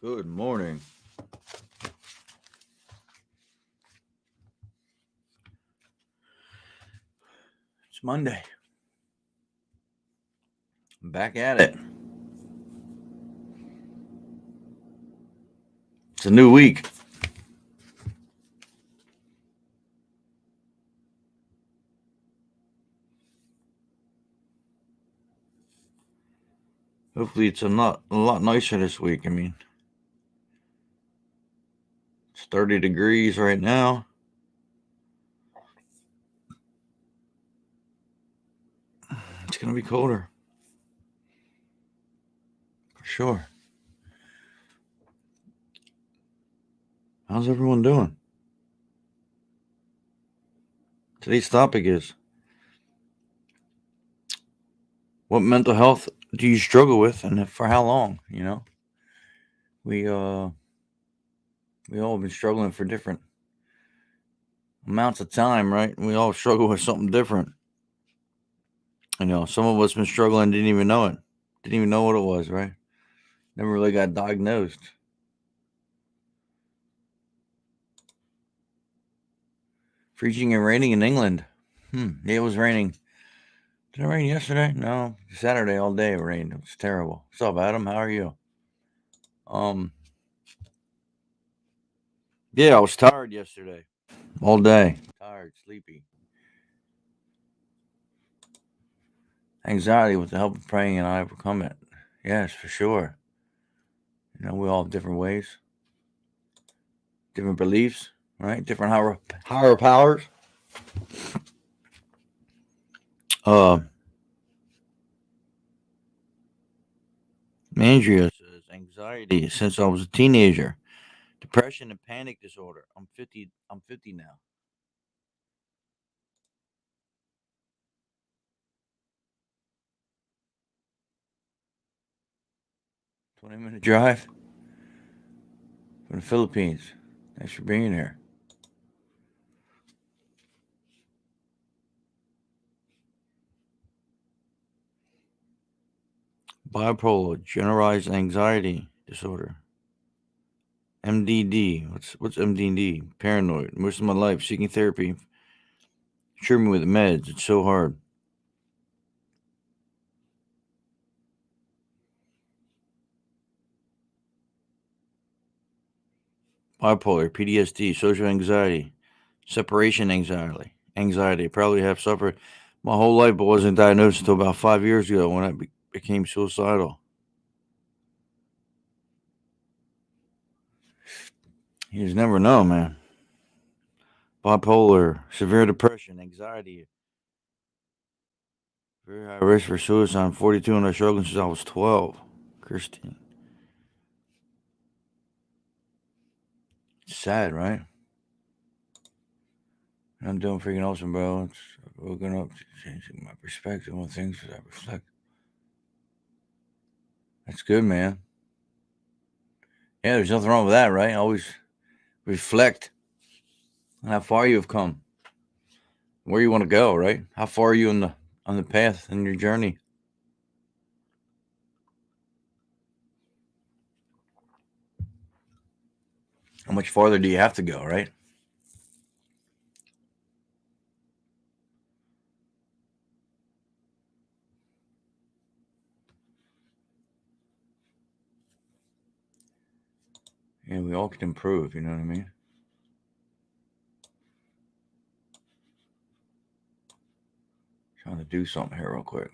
Good morning. It's Monday. I'm back at it. It's a new week. Hopefully, it's a lot nicer this week. I mean, it's 30 degrees right now. It's gonna be colder for sure. How's everyone doing? Today's topic is what mental health do you struggle with, and for how long? We we all been struggling for different amounts of time, right? We all struggle with something different. Some of us been struggling, didn't even know it, didn't even know what it was, right? Never really got diagnosed. Freezing and raining in England. Yeah, it was raining. Did it rain yesterday? No, Saturday all day it rained. It was terrible. What's up, Adam? How are you? Um, yeah, I was tired yesterday, all day. Tired, sleepy, anxiety. With the help of praying, and I overcome it. Yes, for sure. We all have different ways, different beliefs, right? Different higher powers. Uh, Andrea says anxiety since I was a teenager, depression and panic disorder. I'm 50. I'm 50 now. 20-minute drive from the Philippines. Thanks for being here. Bipolar, generalized anxiety disorder. MDD. What's MDD? Paranoid. Most of my life seeking therapy. Treat me with meds. It's so hard. Bipolar, PTSD, social anxiety, separation anxiety. Anxiety. I probably have suffered my whole life, but wasn't diagnosed until about 5 years ago when I became suicidal. You just never know, man. Bipolar, severe depression, anxiety, very high risk for suicide. I'm 42 and I've struggled since I was 12. Christine. It's sad, right? I'm doing freaking awesome, bro. It's woken up to changing my perspective on things as I reflect. That's good, man. Yeah, there's nothing wrong with that, right? Always reflect on how far you've come, where you want to go, right? How far are you on the path in your journey? How much farther do you have to go, right? Yeah, we all can improve. You know what I mean? Trying to do something here real quick.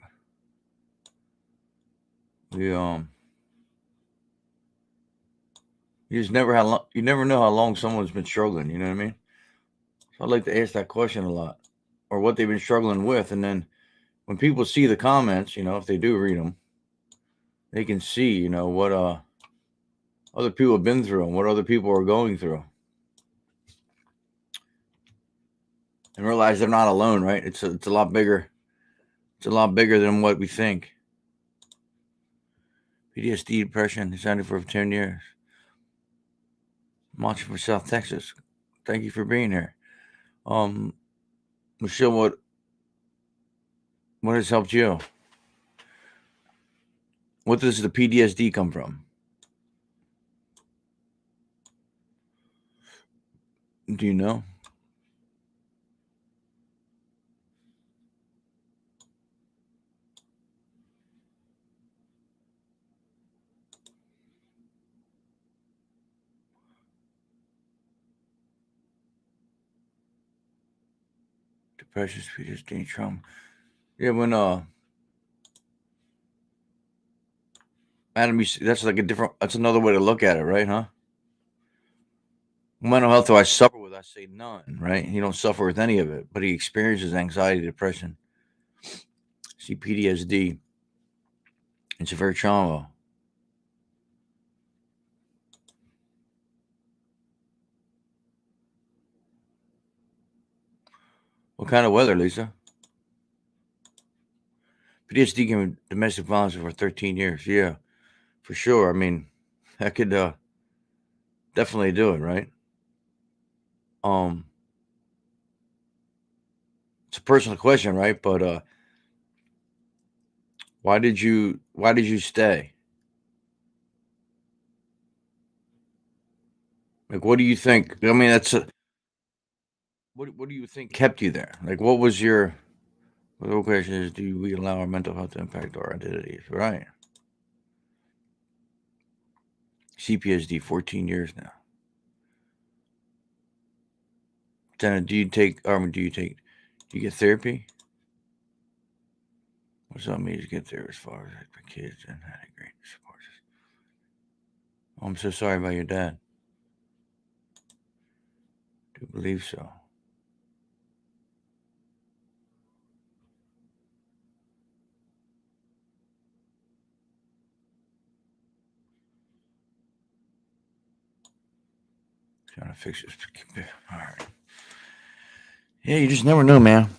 We you just never how long you never know how long someone's been struggling. You know what I mean? So I'd like to ask that question a lot, or what they've been struggling with, and then when people see the comments, if they do read them, they can see, what other people have been through and what other people are going through, and realize they're not alone. Right? It's a lot bigger. It's a lot bigger than what we think. PTSD, depression, anxiety for 10 years. I'm watching from South Texas. Thank you for being here. Um, Michelle, what has helped you? What does the PTSD come from? Do you know? Depression, PTSD, trauma. Yeah, when Adam, that's like a different. That's another way to look at it, right? Huh? Mental health, do I suffer with? I say none, right? He don't suffer with any of it, but he experiences anxiety, depression, see PTSD, and severe trauma. What kind of weather, Lisa? PTSD came with domestic violence for 13 years. Yeah, for sure. I mean, I could definitely do it, right? Um, it's a personal question, right? But why did you stay? Like, what do you think? I mean, what do you think kept you there? Like, what was your the real question is, do we allow our mental health to impact our identities? Right. CPSD, 14 years now. Then do you get therapy? What's up means you get there as far as like the kids and had a great support system. Oh, I'm so sorry about your dad. Do believe so. Trying to fix this. All right. Yeah, you just never know, man.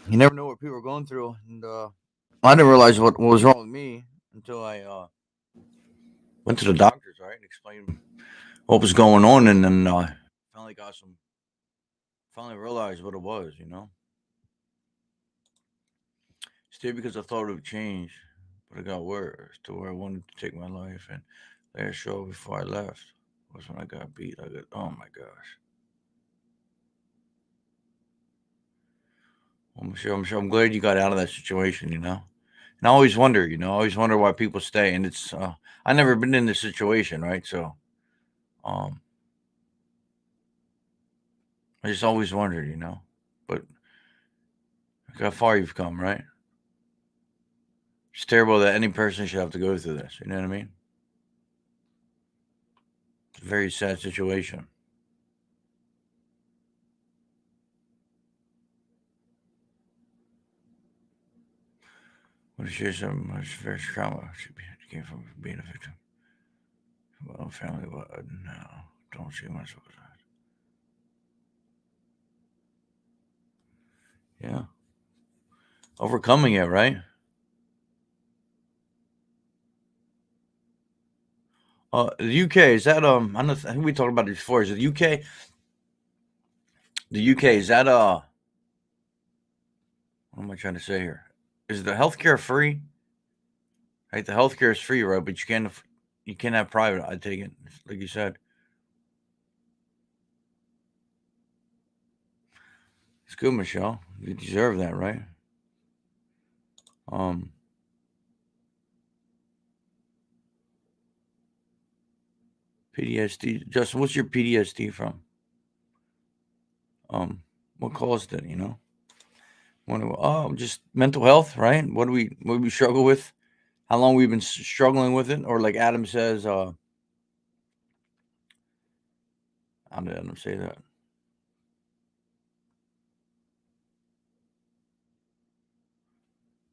You never know what people are going through, and I didn't realize what was wrong with me until I went to the doctors, right, and explained what was going on, and then finally got some. Finally realized what it was, Stayed because I thought it would change, but it got worse to where I wanted to take my life. And last show before I left was when I got beat. I got, oh my gosh. I'm glad you got out of that situation. And I always wonder, I always wonder why people stay. And it's, I never been in this situation, right? So, um, I just always wondered. But look how far you've come, right? It's terrible that any person should have to go through this. You know what I mean? It's a very sad situation. What is your some much very trauma should be came from being a victim? Well, family, what? No, don't see myself as that. Yeah, overcoming it, right? The UK is that I know I think we talked about this before. Is it the UK? The UK is that what am I trying to say here? Is the healthcare free? Right, the healthcare is free, right? But you can't have private. I take it, like you said. It's good, Michelle. You deserve that, right? Um, PTSD. Justin, what's your PTSD from? What caused it? Just mental health, right? What do we struggle with? How long we've been struggling with it, or like Adam says, how did Adam say that?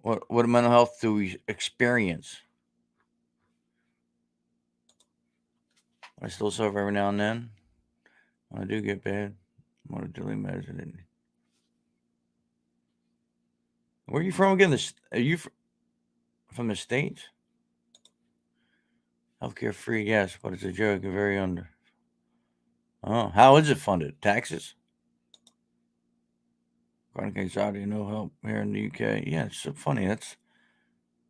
What mental health do we experience? I still suffer every now and then. When I do get bad, I'm on a daily medicine. Where are you from again? Are you from the states? Healthcare free, yes, but it's a joke. Very under. Oh, how is it funded? Taxes? Chronic anxiety, no help here in the UK. Yeah, it's so funny. It's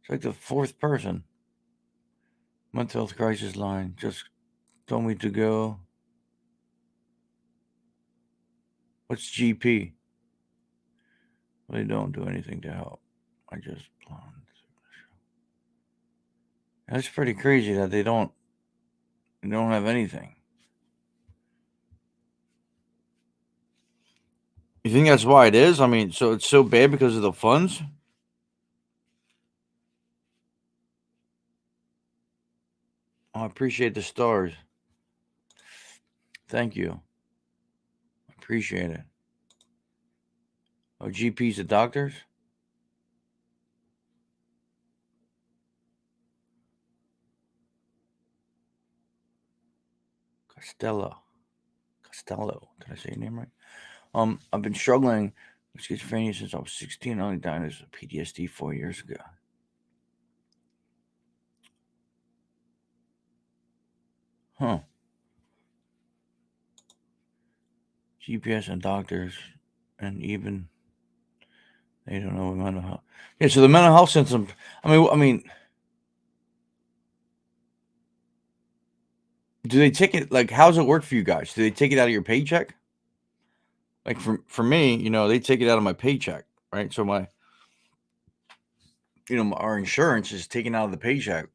like the fourth person. Mental health crisis line just told me to go. What's GP? They don't do anything to help. I just planned. That's pretty crazy that they don't have anything. You think that's why it is? I mean, so it's so bad because of the funds? Oh, I appreciate the stars. Thank you. Appreciate it. Oh, GPs and doctors? Costello. Did I say your name right? I've been struggling with schizophrenia since I was 16. I only diagnosed with PTSD 4 years ago. Huh. GPS and doctors, and even they don't know mental health. Yeah, so the mental health symptoms. I mean, do they take it? Like, how does it work for you guys? Do they take it out of your paycheck? Like for me, they take it out of my paycheck, right? So my, our insurance is taken out of the paycheck.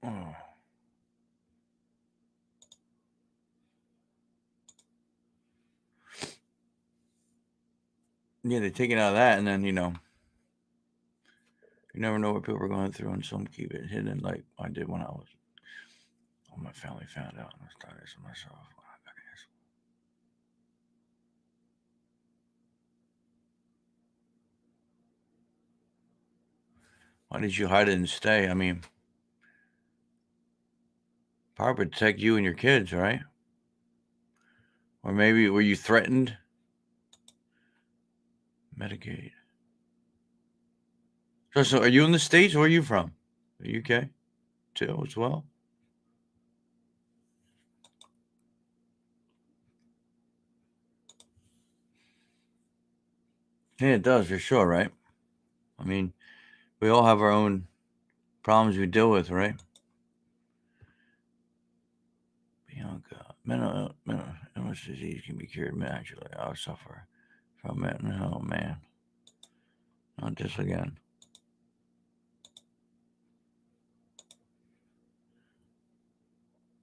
Oh. Yeah, they take it out of that, and then you never know what people are going through, and some keep it hidden, like I did when I was. All my family found out, and I started to myself. Why did you hide it and stay? I mean, probably protect you and your kids, right? Or maybe were you threatened? Medicaid. So are you in the States? Where are you from? The UK too, as well. Yeah, it does for sure, right? I mean, we all have our own problems we deal with, right? Bianca, mental illness disease can be cured naturally. I suffer from it. Oh man, not this again.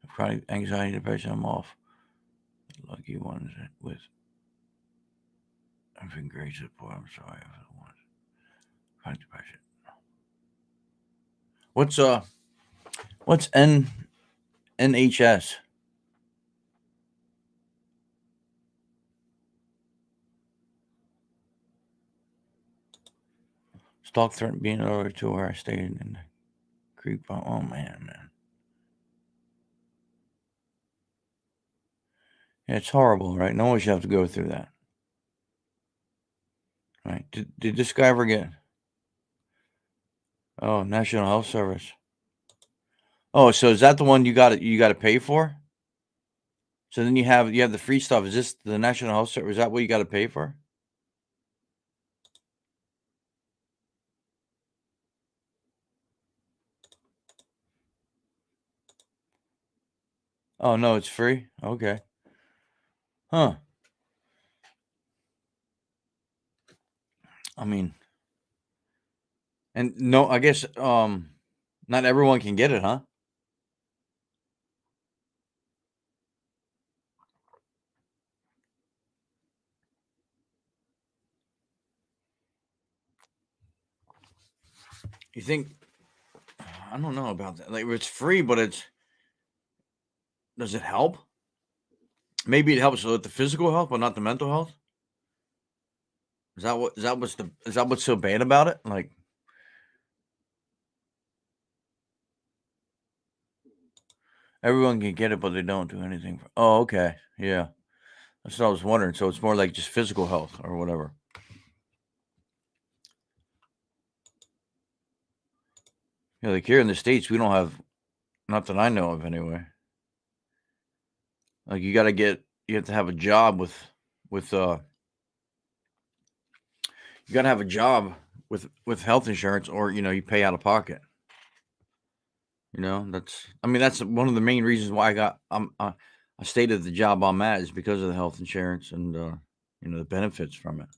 Chronic anxiety, depression. I'm off. Lucky ones with having great support. I'm sorry for the ones. Chronic depression. What's NHS? Stalk threat being over to where I stayed in the creek. Oh man. Yeah, it's horrible, right? No one should have to go through that. Right. Did this guy ever get National Health Service? Oh, so is that the one you got to pay for? So then you have the free stuff. Is this the National Health Service? Is that what you got to pay for? Oh no, it's free. Okay. Huh. I mean, and no, I guess not everyone can get it, huh? You think I don't know about that. Like it's free, but does it help? Maybe it helps with the physical health, but not the mental health. Is that what's so bad about it? Like everyone can get it, but they don't do anything. Oh, okay, yeah, that's what I was wondering. So it's more like just physical health or whatever. Yeah, like here in the States, we don't have, not that I know of anyway. Like you have to have a job with you got to have a job with health insurance, or you pay out of pocket. That's one of the main reasons why I stayed at the job I'm at, is because of the health insurance and the benefits from it.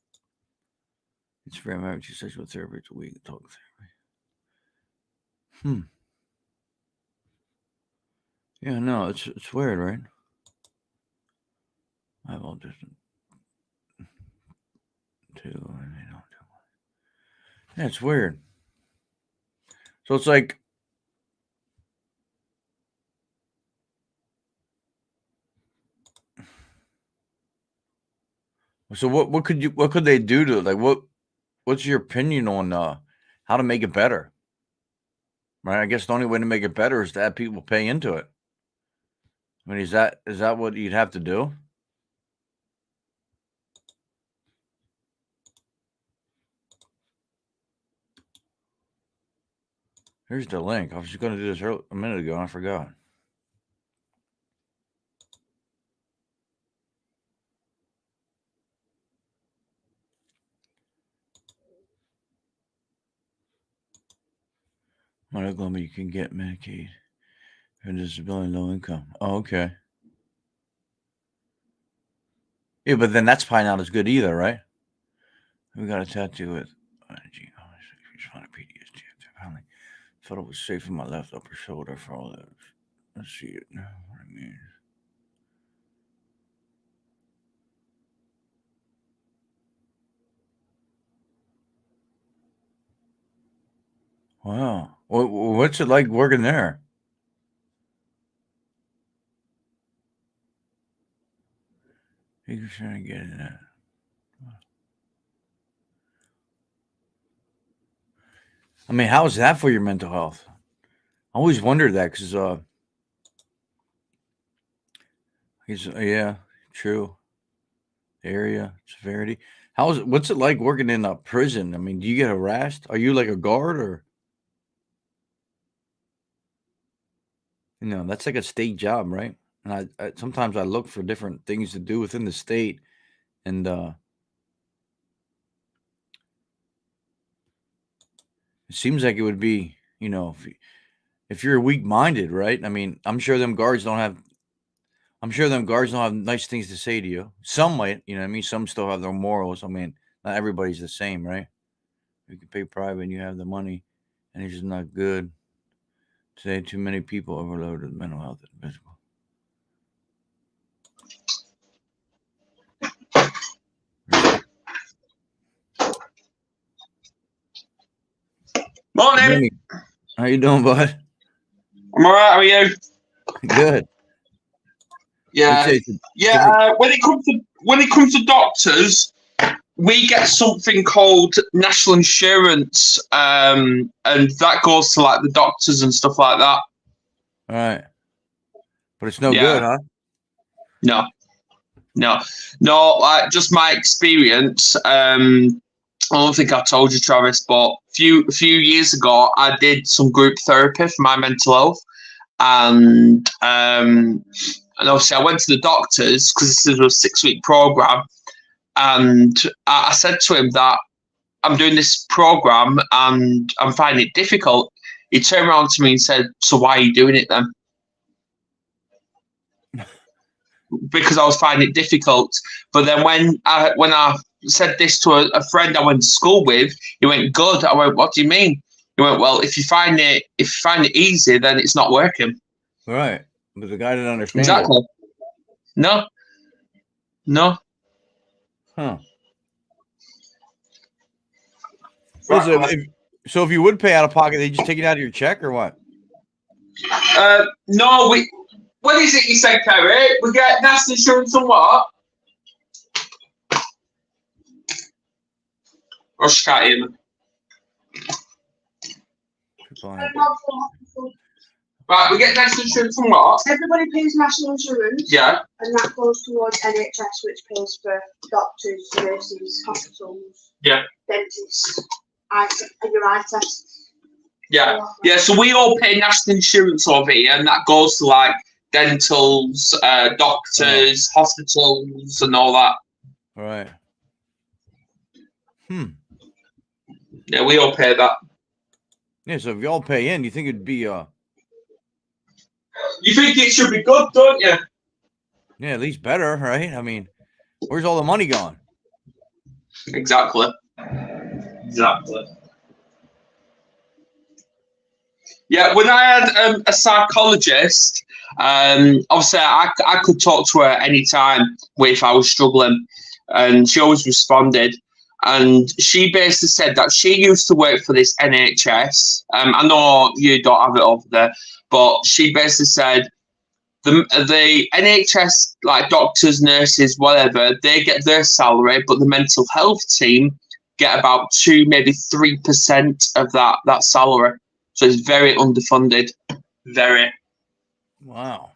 It's very much sexual therapy. It's a week talk therapy. Yeah, no, it's weird, right? I have all different too, and they don't do much. Yeah, it's weird. So it's like, so what could they do to, like, what's your opinion on how to make it better? Right? I guess the only way to make it better is to have people pay into it. I mean, is that what you'd have to do? Here's the link. I was just going to do this a minute ago and I forgot. Oklahoma, you can get Medicaid and disability, low income. Oh, okay. Yeah, but then that's probably not as good either, right? We got a tattoo with finally thought it was safe in my left upper shoulder for all that. Let's see it now. What I mean. Wow. What's it like working there? You're trying to get in that. I mean, how is that for your mental health? I always wondered that because, yeah, true. Area, severity. What's it like working in a prison? I mean, do you get harassed? Are you like a guard, or? That's like a state job, right? And I sometimes I look for different things to do within the state, and it seems like it would be, if you're weak-minded, right? I mean, I'm sure them guards don't have nice things to say to you. Some might, you know what I mean? Some still have their morals. I mean, not everybody's the same, right? You can pay private and you have the money, and it's just not good. Today, too many people overloaded with mental health and physical. Morning. How you doing, bud? I'm all right. How are you? Good. Yeah. When it comes to doctors, we get something called national insurance, and that goes to like the doctors and stuff like that. All right. But it's no good, huh? No. Like, just my experience. I don't think I told you, Travis, but a few years ago, I did some group therapy for my mental health, and obviously I went to the doctors because this is a 6-week program, and I said to him that I'm doing this program and I'm finding it difficult. He turned around to me and said, "So why are you doing it then?" Because I was finding it difficult. But then when I said this to a friend I went to school with, he went, "Good." I went, "What do you mean?" He went, "Well, if you find it easy, then it's not working." Right. But the guy didn't understand. Exactly. No. Huh. So if you would pay out of pocket, they just take it out of your check, or what? No, what is it you said, Kerry? We get national insurance and what? Or she can't hear me. Right, we get national insurance and what? Everybody pays national insurance. Yeah. And that goes towards NHS, which pays for doctors, nurses, hospitals, dentists, and your eye tests. Yeah. So we all pay national insurance over here, and that goes to like dentals, doctors, hospitals, and all that. All right. Yeah, we all pay that. Yeah, so if y'all pay in, you think it'd be You think it should be good, don't you? yeah, at least better, right? I mean, where's all the money gone? Exactly. Yeah, when I had a psychologist, obviously I could talk to her anytime if I was struggling, and she always responded. And she basically said that she used to work for this NHS. I know you don't have it over there, but she basically said the NHS, like doctors, nurses, whatever, they get their salary, but the mental health team get about 2, maybe 3% of that salary. So it's very underfunded. Very. Wow.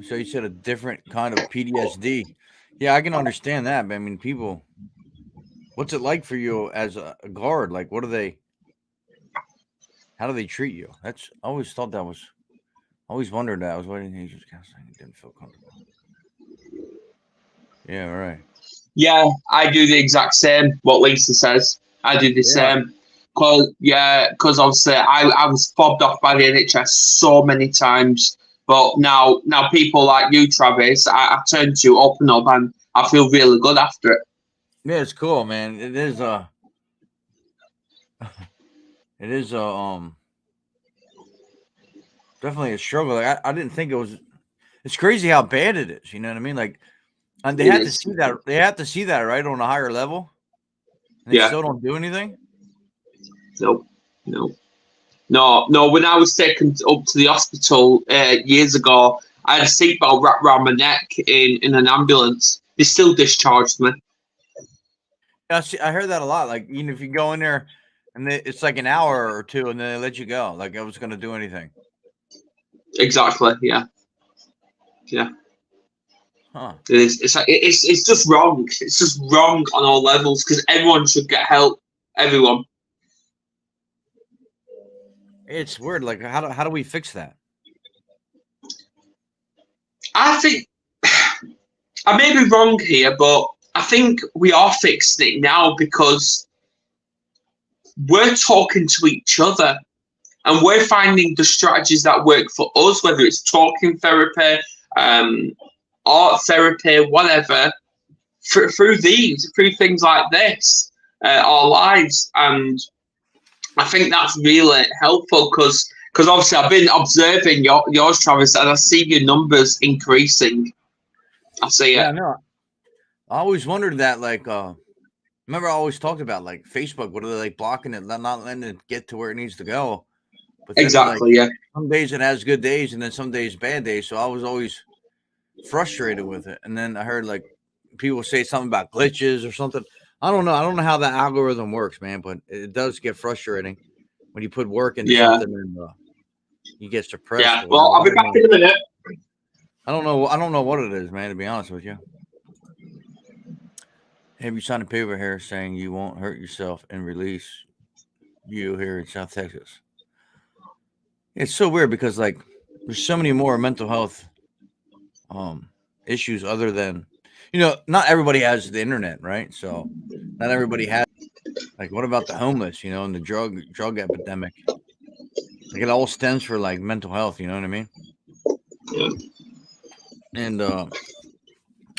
So you said a different kind of PTSD. Yeah, I can understand that. But I mean, people, what's it like for you as a guard? Like, how do they treat you? I always thought that was, always wondered that. I was waiting. He just counseling. It didn't feel comfortable. Yeah, right. Yeah, I do the exact same. What Lisa says, I do the same. Because obviously I was fobbed off by the NHS so many times. But now people like you, Travis, I turn to, open up, and I feel really good after it. Yeah, it's cool, man. It is definitely a struggle. Like, I didn't think it was. It's crazy how bad it is. You know what I mean? Like, and they have to see that. They have to see that, right, on a higher level. And they still don't do anything. No. When I was taken up to the hospital years ago, I had a seatbelt wrapped around my neck in an ambulance. They still discharged me. Yeah, I heard that a lot. Like, you know, if you go in there and it's like an hour or two, and then they let you go, like I was going to do anything. Exactly. Yeah. Huh. It's just wrong. It's just wrong on all levels because everyone should get help. Everyone. It's weird. Like, how do we fix that? I think I may be wrong here, but I think we are fixing it now because we're talking to each other and we're finding the strategies that work for us, whether it's talking therapy, art therapy, whatever, through things like this, our lives. And I think that's really helpful because obviously I've been observing yours, Travis, and I see your numbers increasing. I see it. Yeah, no. I always wondered that. Like, remember I always talked about like Facebook. What are they like blocking it, not letting it get to where it needs to go? But then, exactly. Like, some days it has good days, and then some days bad days. So I was always frustrated with it. And then I heard like people say something about glitches or something. I don't know. I don't know how that algorithm works, man, but it does get frustrating when you put work into something and you get suppressed. Yeah. Well, I'll be back in a minute. I don't know what it is, man, to be honest with you. Have you signed a paper here saying you won't hurt yourself and release you here in South Texas? It's so weird because like there's so many more mental health issues other than, you know, not everybody has the internet, right? So not everybody has, like, what about the homeless, you know, and the drug epidemic? Like, it all stems for like mental health, you know what I mean? Yeah. And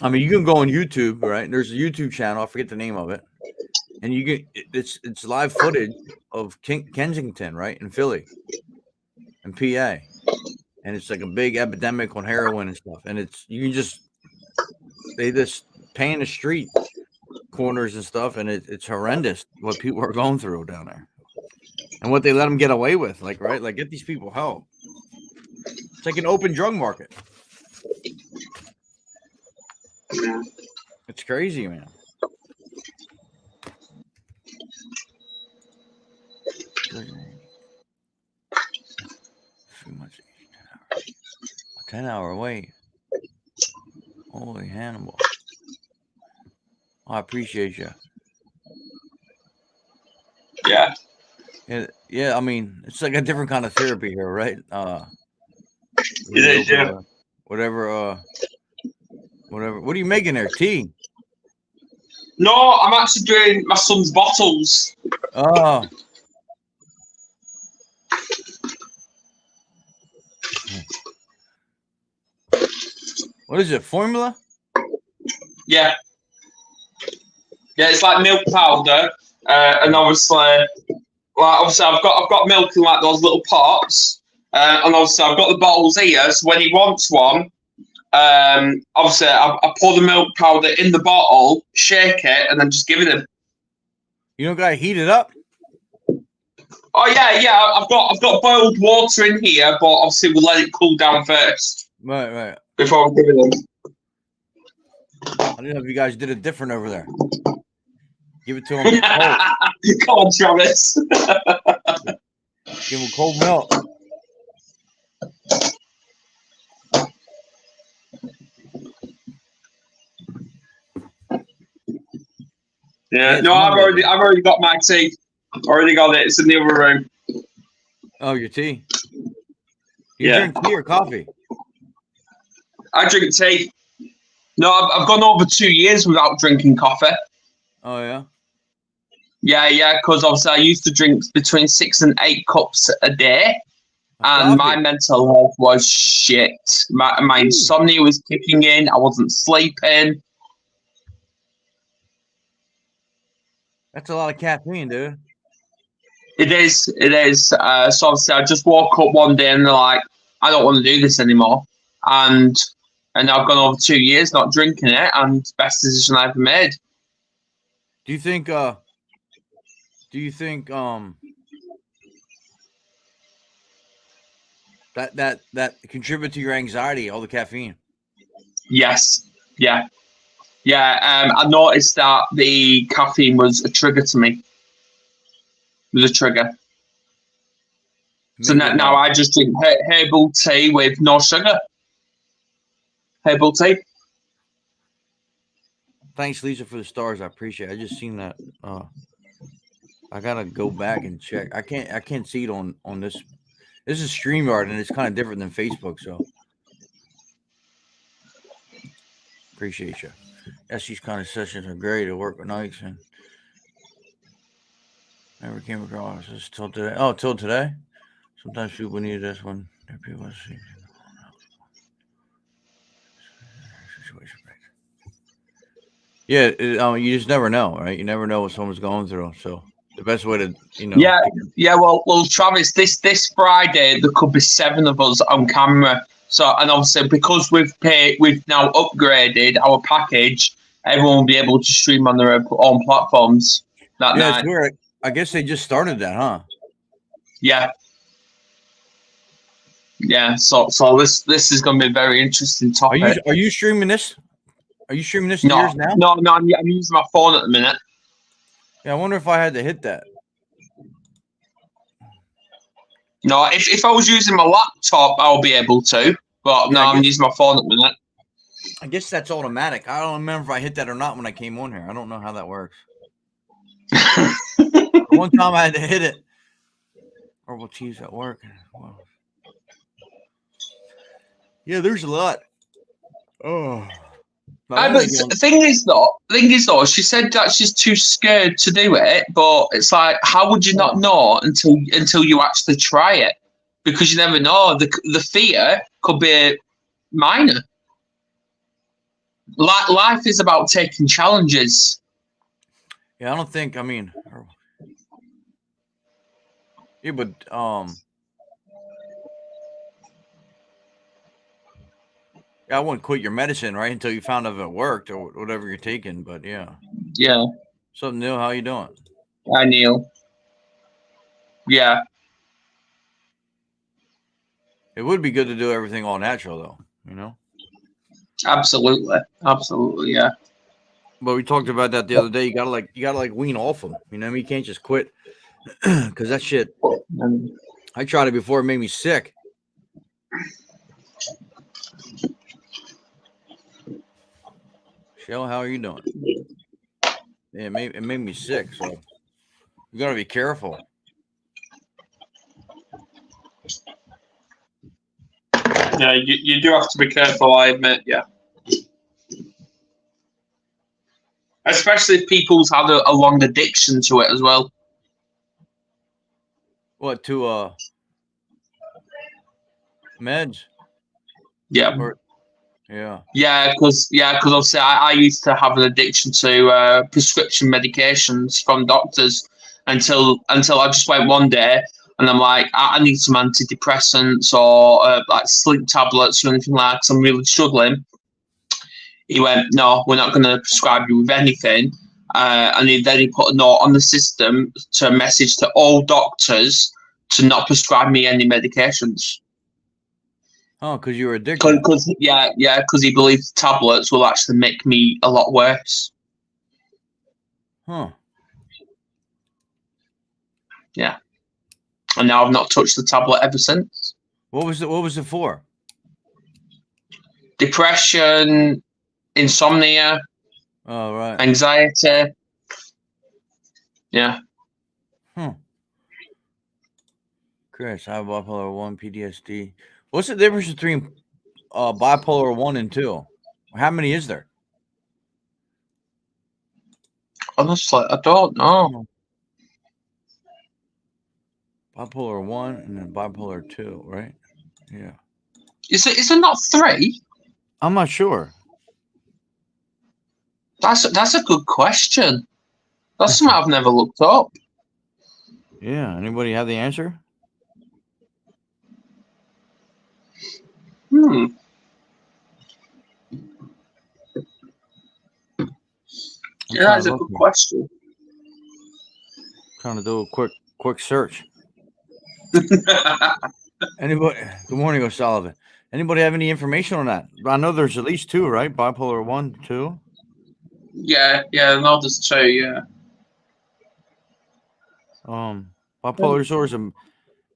I mean, you can go on YouTube, right? There's a YouTube channel, I forget the name of it, and you get it's live footage of Kensington, right, in Philly and PA, and it's like a big epidemic on heroin and stuff, and they just pan the street corners and stuff, and it's horrendous what people are going through down there, and what they let them get away with, like, right, like, get these people help. It's like an open drug market. Yeah. It's crazy, man. Good name. 3 months, 10-hour wait. Holy Hannibal. I appreciate you. Yeah. Yeah, I mean, it's like a different kind of therapy here, right? It is, yeah. Whatever. What are you making there? Tea? No, I'm actually doing my son's bottles. Oh. What is it? Formula? Yeah. Yeah, it's like milk powder, and obviously I've got milk in like those little pots, and obviously I've got the bottles here. So when he wants one, obviously I pour the milk powder in the bottle, shake it, and then just give it him. You don't gotta heat it up? Oh yeah. I've got boiled water in here, but obviously we'll let it cool down first. Right. Before we give it him. I don't know if you guys did it different over there. Give it to him cold. Come on, Travis. Give him cold milk. Yeah, no, I've already got my tea. Already got it. It's in the other room. Oh, your tea. You drink tea or coffee? I drink tea. No, I've gone over 2 years without drinking coffee. Oh yeah. Yeah, because obviously I used to drink between 6 and 8 cups a day, and my mental health was shit. My insomnia was kicking in. I wasn't sleeping. That's a lot of caffeine, dude. It is. So obviously I just woke up one day and they're like, I don't want to do this anymore. And I've gone over 2 years not drinking it, and best decision I ever made. Do you think that contribute to your anxiety, all the caffeine? Yes. Yeah. I noticed that the caffeine was a trigger to me. It was a trigger. So now I just drink herbal tea with no sugar. Herbal tea. Thanks, Lisa, for the stars. I appreciate it. I just seen that. I gotta go back and check. I can't see it on this. This is StreamYard, and it's kind of different than Facebook. So appreciate you. Yes, these kind of sessions are great at work at nights, and never came across this till today. Oh, till today. Sometimes people need this when their people see. Yeah, you just never know, right? You never know what someone's going through. So the best way to, Yeah. Well, Travis, this Friday there could be 7 of us on camera. So, and obviously because we've now upgraded our package, everyone will be able to stream on their own platforms that night. It's weird. I guess they just started that, huh? Yeah. So this is going to be a very interesting topic. Are you streaming this? Are you streaming this No, yours now? No, I'm using my phone at the minute. Yeah, I wonder if I had to hit that. No, if I was using my laptop, I'll be able to. But no, I'm using my phone at the minute. I guess that's automatic. I don't remember if I hit that or not when I came on here. I don't know how that works. One time I had to hit it. Horrible cheese at work. Wow. Yeah, there's a lot. Oh. But the thing is though, she said that she's too scared to do it. But it's like, how would you not know until you actually try it? Because you never know. The fear could be minor. Life is about taking challenges. Yeah, I don't think. I mean, yeah, but I wouldn't quit your medicine, right, until you found out if it worked or whatever you're taking. But yeah. Something new. How you doing? Hi, Neil. Yeah. It would be good to do everything all natural, though. You know. Absolutely, yeah. But we talked about that the other day. You gotta wean off them. You know what I mean? You can't just quit because that shit. I tried it before; it made me sick. Shell, how are you doing? Yeah, it made me sick. So you gotta be careful. Yeah, you do have to be careful. I admit, yeah. Especially if people's had a long addiction to it as well. What, to meds? Yeah. Yeah. Because obviously I used to have an addiction to prescription medications from doctors until I just went one day and I'm like, I need some antidepressants or like sleep tablets or anything like that 'cause I'm really struggling. He went, no, we're not going to prescribe you with anything. And then he put a note on the system to message to all doctors to not prescribe me any medications. Oh, because you were addicted. Because he believes tablets will actually make me a lot worse. Huh. Yeah. And now I've not touched the tablet ever since. What was it for? Depression, insomnia, Oh, right. anxiety. Yeah. Chris, I have bipolar 1, PTSD. What's the difference between bipolar 1 and 2? How many is there? Honestly, I don't know. Bipolar 1 and then bipolar 2, right? Yeah. Is it not 3? I'm not sure. That's a good question. That's something I've never looked up. Yeah. Anybody have the answer? Yeah, that's a good question. Trying to do a quick search. Anybody? Good morning, O'Sullivan. Anybody have any information on that? I know there's at least 2, right? Bipolar 1, 2. Yeah, no, there's 2. Yeah. Bipolar disorder is a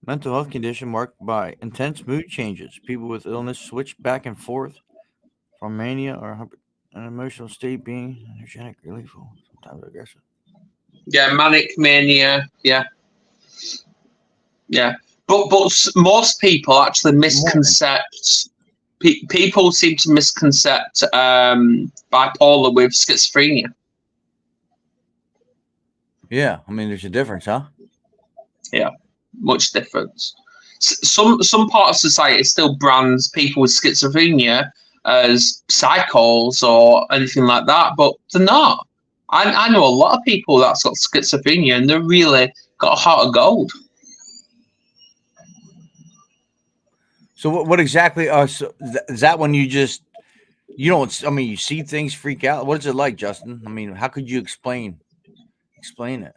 mental health condition marked by intense mood changes. People with illness switch back and forth from mania or an emotional state being energetic, relieful, sometimes aggressive. Yeah, manic mania. Yeah. But most people actually misconcept. People seem to misconcept bipolar with schizophrenia. Yeah, I mean, there's a difference, huh? Yeah, much difference. Some part of society still brands people with schizophrenia as psychos or anything like that, but they're not. I know a lot of people that's got schizophrenia and they're really got a heart of gold. So what exactly? So is that when you don't? I mean, you see things freak out. What is it like, Justin? I mean, how could you explain it?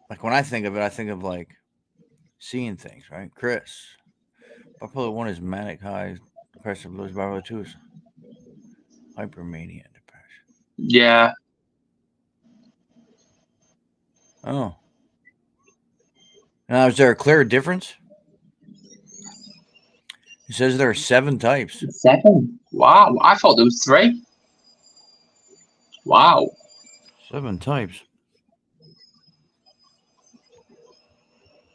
Like when I think of it, I think of like seeing things, right? Chris, bipolar 1 is manic high, depressive lows. Bipolar 2 is hypermania, depression. Yeah. Oh. Now, is there a clear difference? It says there are 7 types. 7? Wow. I thought there was 3. Wow. 7 types.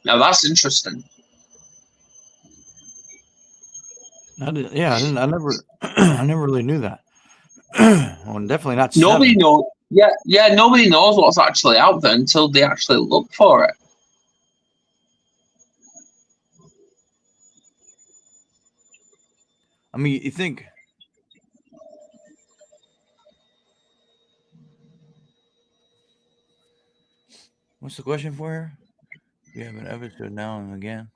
Now that's interesting. I never I never really knew that. Well, definitely not 7. Nobody knows. Yeah. Nobody knows what's actually out there until they actually look for it. I mean, you think what's the question for her? We have an episode now and again.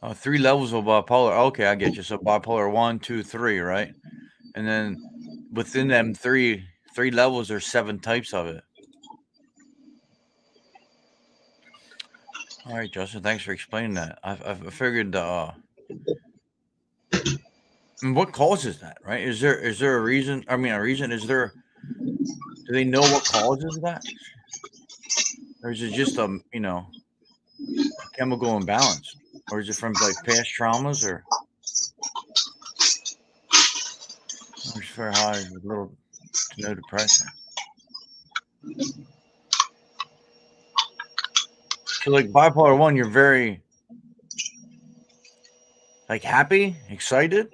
Oh, 3 levels of bipolar. Okay, I get you. So bipolar 1, 2, 3, right? And then within them three levels, there's 7 types of it. All right, Justin. Thanks for explaining that. I figured. And what causes that? Right? Is there a reason? I mean, a reason? Is there? Do they know what causes that? Or is it just a chemical imbalance, or is it from like past traumas, or it's very high with little to no depression? So like bipolar 1, you're very like happy, excited.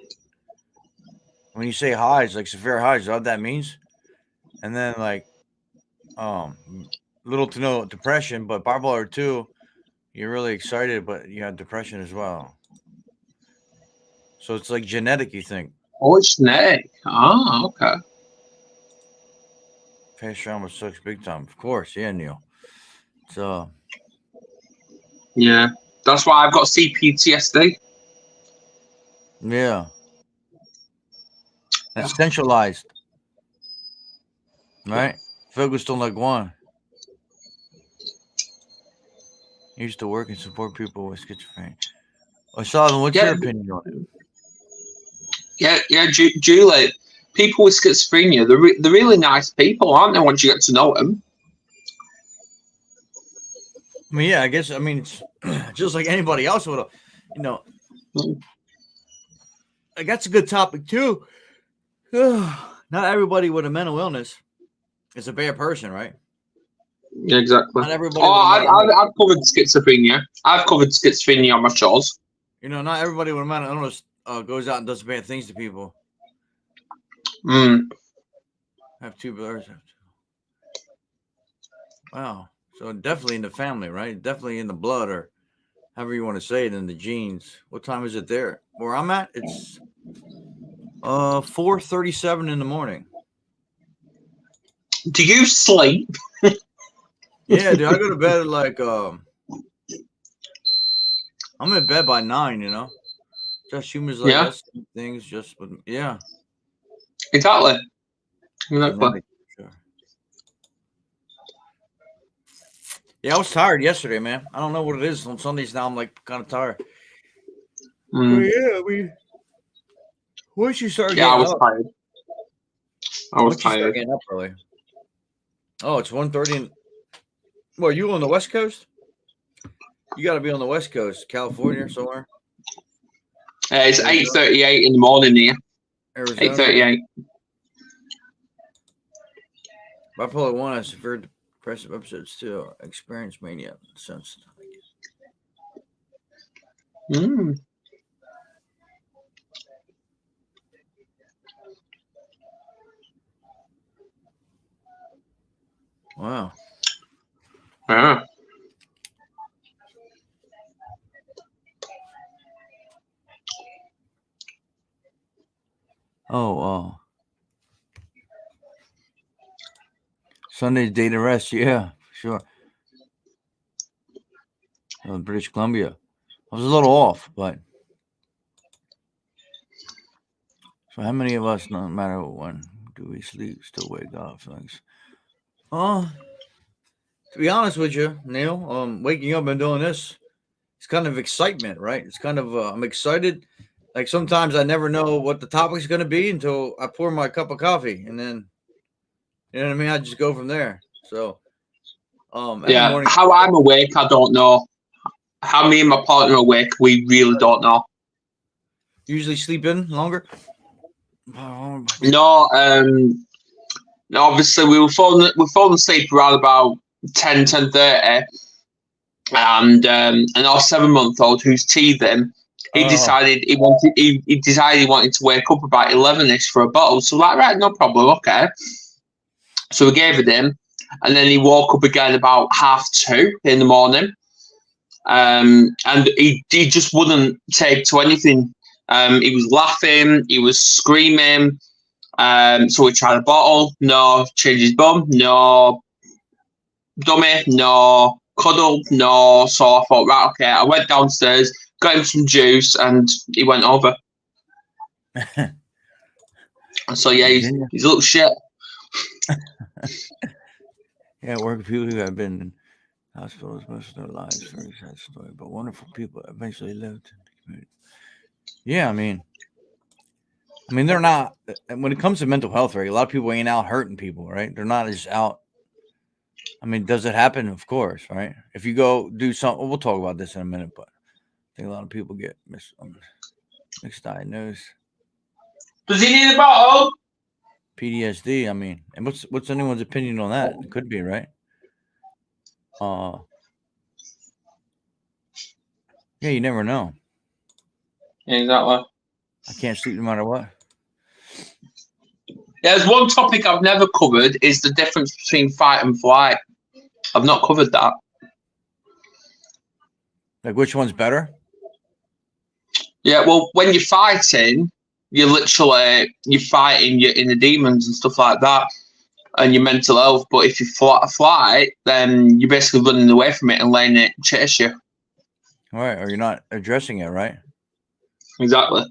When you say highs, like severe highs, is that what that means? And then like little to no depression, but bipolar 2, you're really excited, but you have depression as well. So it's like genetic, you think? Oh, it's genetic. Oh, okay. Past trauma sucks big time. Of course, yeah, Neil. So yeah, that's why I've got CPTSD. Yeah. It's centralized. Right? Focused on like one. I used to work and support people with schizophrenia. Sullivan, what's your opinion on it? Julie. People with schizophrenia, they're really nice people, aren't they? Once you get to know them. I mean, yeah, I guess. I mean, it's just like anybody else would, like that's a good topic too. Not everybody with a mental illness is a bad person, right? Yeah, exactly. Not everybody. I've covered schizophrenia. I've covered schizophrenia on my shows. Not everybody with a mental illness goes out and does bad things to people. Have two brothers. Wow. So definitely in the family, right? Definitely in the blood, or however you want to say it, in the genes. What time is it there? Where I'm at, it's 4:37 in the morning. Do you sleep? Yeah, dude. I go to bed at like I'm in bed by 9. Just humans like us, things just with Exactly. Sure. Yeah, I was tired yesterday, man. I don't know what it is. On Sundays now, I'm like kind of tired. But yeah, once you start getting I was up, tired. Once you start getting up early. Oh, it's 1:30. Well, you on the West Coast? You got to be on the West Coast, California, somewhere. It's 8:38 in the morning here. Arizona. 8:38. Bipolar 1 has severe depressive episodes too. Experience mania since. Wow. Yeah. Oh, Sunday's day to rest. Yeah, sure. British Columbia. I was a little off, but so how many of us, no matter when, do we sleep, still wake up? Thanks. To be honest with you, Neil, waking up and doing this, it's kind of excitement, right? It's kind of I'm excited. Like sometimes I never know what the topic's going to be until I pour my cup of coffee, and then you know what I mean. I just go from there. So, every morning, how I'm awake, I don't know. How me and my partner are awake, we really don't know. Usually sleep in longer. No, obviously we were falling asleep around about 10:30, and our 7-month-old who's teething, he decided he wanted to wake up about 11ish for a bottle. So like, right, no problem, okay. So we gave it him, and then he woke up again about 2:30 in the morning, and he just wouldn't take to anything. He was laughing, he was screaming. So we tried a bottle, no. Changed his bum, no. Dummy, no. Cuddle, no. So I thought, right, okay. I went downstairs, got him some juice, and he went over. So yeah, he's a little shit. Yeah, I work with people who have been in hospitals most of their lives. Very sad story, but wonderful people eventually lived in the community. Yeah, I mean, they're not. When it comes to mental health, right? A lot of people ain't out hurting people, right? They're not just out. I mean, does it happen? Of course, right? If you go do something, we'll talk about this in a minute, but I think a lot of people get misdiagnosed. Does he need a bottle? PTSD. I mean, and what's anyone's opinion on that? It could be, right? Yeah, you never know. Exactly. I can't sleep no matter what. There's one topic I've never covered is the difference between fight and flight. I've not covered that. Like, which one's better? Yeah, well, when you're fighting, you're fighting your inner demons and stuff like that, and your mental health. But if you fly, then you're basically running away from it and letting it chase you. All right, or you're not addressing it, right? Exactly.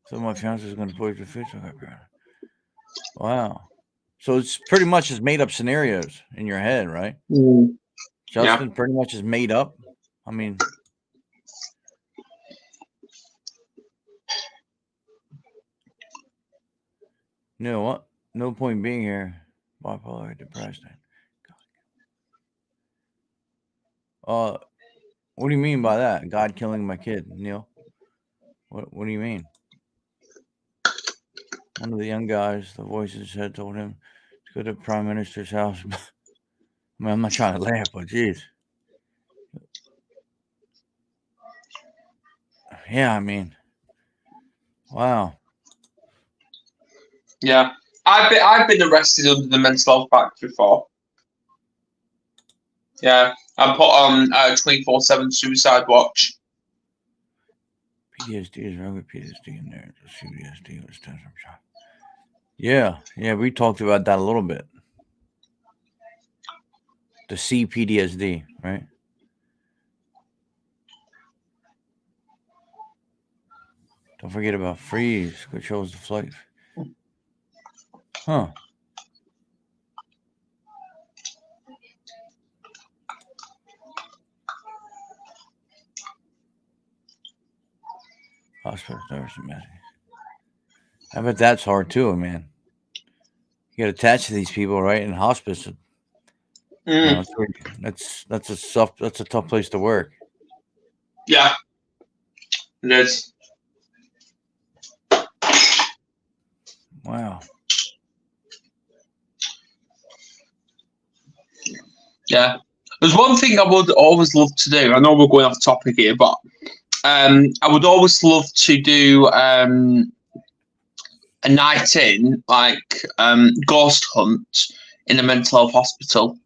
So my fiance is going to put your future. Wow. So it's pretty much just made up scenarios in your head, right? Justin pretty much is made up. I mean, you know what? No point being here. Bipolar, depressed. What do you mean by that? God killing my kid, Neil? What do you mean? One of the young guys, the voices had told him to go to the Prime Minister's house. I mean, I'm not trying to laugh, but geez. Yeah, I mean, wow. Yeah, I've been arrested under the Mental Health Act before. Yeah, I put on 24/7 suicide watch. PTSD is wrong with PTSD in there. CPTSD was stem from shock. Yeah, we talked about that a little bit. The CPTSD, right? Don't forget about freeze, controls the flight. Huh. Hospital nurse and message. I bet that's hard too, man. You get attached to these people, right? In hospice. You know, that's a tough place to work. Yeah, it is. Wow. Yeah. There's one thing I would always love to do. I know we're going off topic here, but I would always love to do a night in, like ghost hunt in a mental health hospital.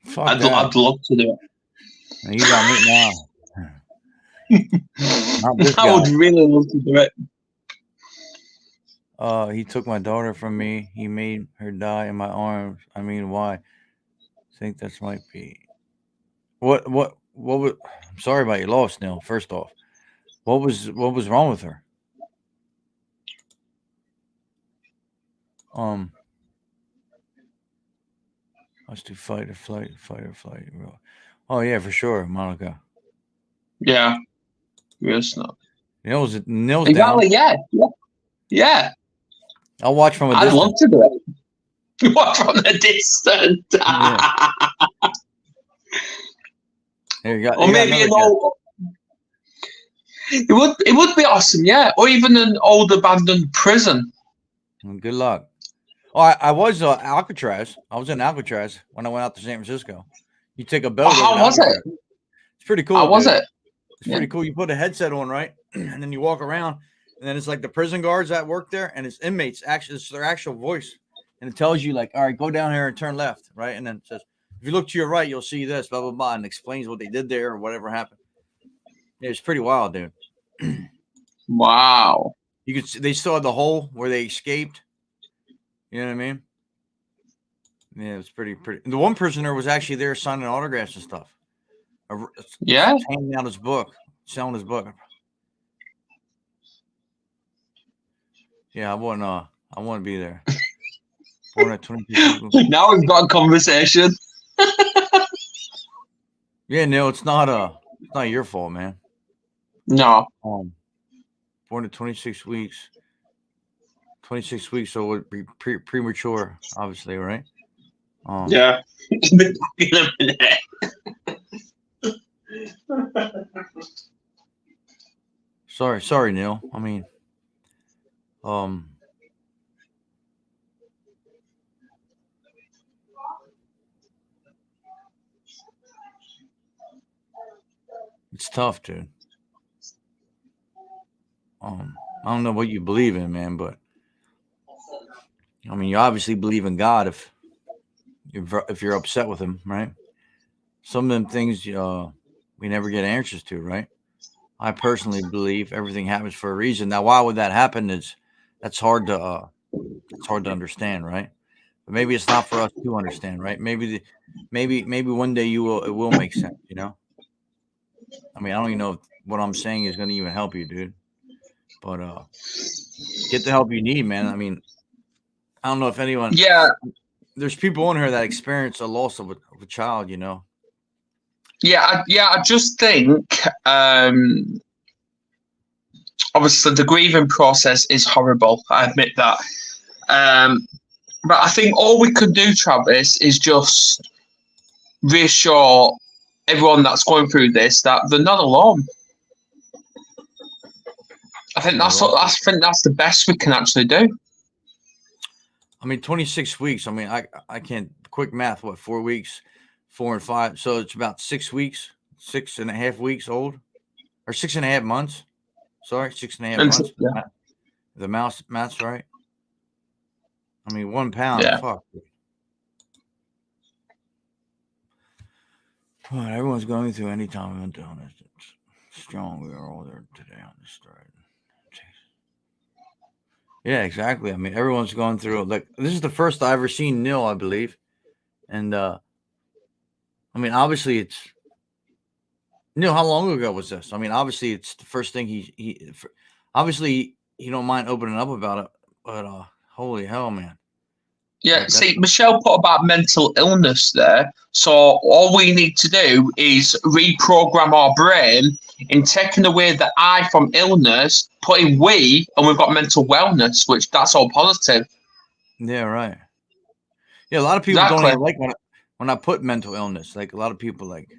Fuck I'd that. love to do it. Now you got me now. Not this I guy. would really love to do it. He took my daughter from me. He made her die in my arms. I mean, why? I think this might be. What was? I'm sorry about your loss, Neil. First off, what was wrong with her? Let's do fight or flight. Oh yeah, for sure, Monica. Yeah. Yes. No. Neil's Exactly. down. Yeah. I'll watch from a I'd distance. love to do it. Watch from a distance. Yeah. There you go. Or maybe an old. It would be awesome, yeah. Or even an old abandoned prison. Good luck. Oh, I was Alcatraz. I was in Alcatraz when I went out to San Francisco. You take a boat. How was it? It's pretty cool. How was it? It's pretty cool. You put a headset on, right? And then you walk around, and then it's like the prison guards that work there, and it's inmates. Actually, it's their actual voice, and it tells you like, all right, go down here and turn left, right? And then it says, if you look to your right, you'll see this, blah blah blah, and explains what they did there or whatever happened. Yeah, it's pretty wild, dude. Wow. You could see, they still had the hole where they escaped. You know what I mean? Yeah, it was pretty. The one prisoner was actually there signing autographs and stuff. Yeah. Handing out his book, selling his book. Yeah, I want to be there. Now we've got a conversation. Yeah, no, it's not your fault, man. No. Born at 26 weeks. 26 weeks, so it would be premature, obviously, right? Yeah. Sorry, Neil. I mean, it's tough, dude. I don't know what you believe in, man, but I mean, you obviously believe in God if you're upset with him, right? Some of them things we never get answers to, right? I personally believe everything happens for a reason. Now, why would that happen? That's hard to understand, right? But maybe it's not for us to understand, right? Maybe one day it will make sense, you know? I mean, I don't even know if what I'm saying is going to even help you, dude. But get the help you need, man. I mean, I don't know if anyone. Yeah. There's people in here that experience a loss of a child, you know. Yeah, I just think obviously the grieving process is horrible. I admit that. But I think all we can do, Travis, is just reassure everyone that's going through this that they're not alone. I think that's the best we can actually do. I mean, 26 weeks. I mean, I can't quick math. What, 4 weeks, 4 and 5. So it's about 6 weeks, 6.5 weeks old, or 6.5 months. Sorry, 6.5 months. Yeah. The math's right. I mean, 1 pound. Yeah. Fuck. Well, everyone's going through any time of mental illness. It's strong. We are all there today on this thread. Yeah, exactly. I mean, everyone's going through. Like, this is the first I ever seen Neil, I believe, and I mean, obviously, it's Neil. How long ago was this? I mean, obviously, it's the first thing he obviously he don't mind opening up about it, but holy hell, man. Yeah, Like, see, Michelle put about mental illness there. So all we need to do is reprogram our brain in taking away the I from illness, putting we, and we've got mental wellness, which that's all positive. Yeah, right. Yeah, a lot of people don't even like when I put mental illness. Like, a lot of people like,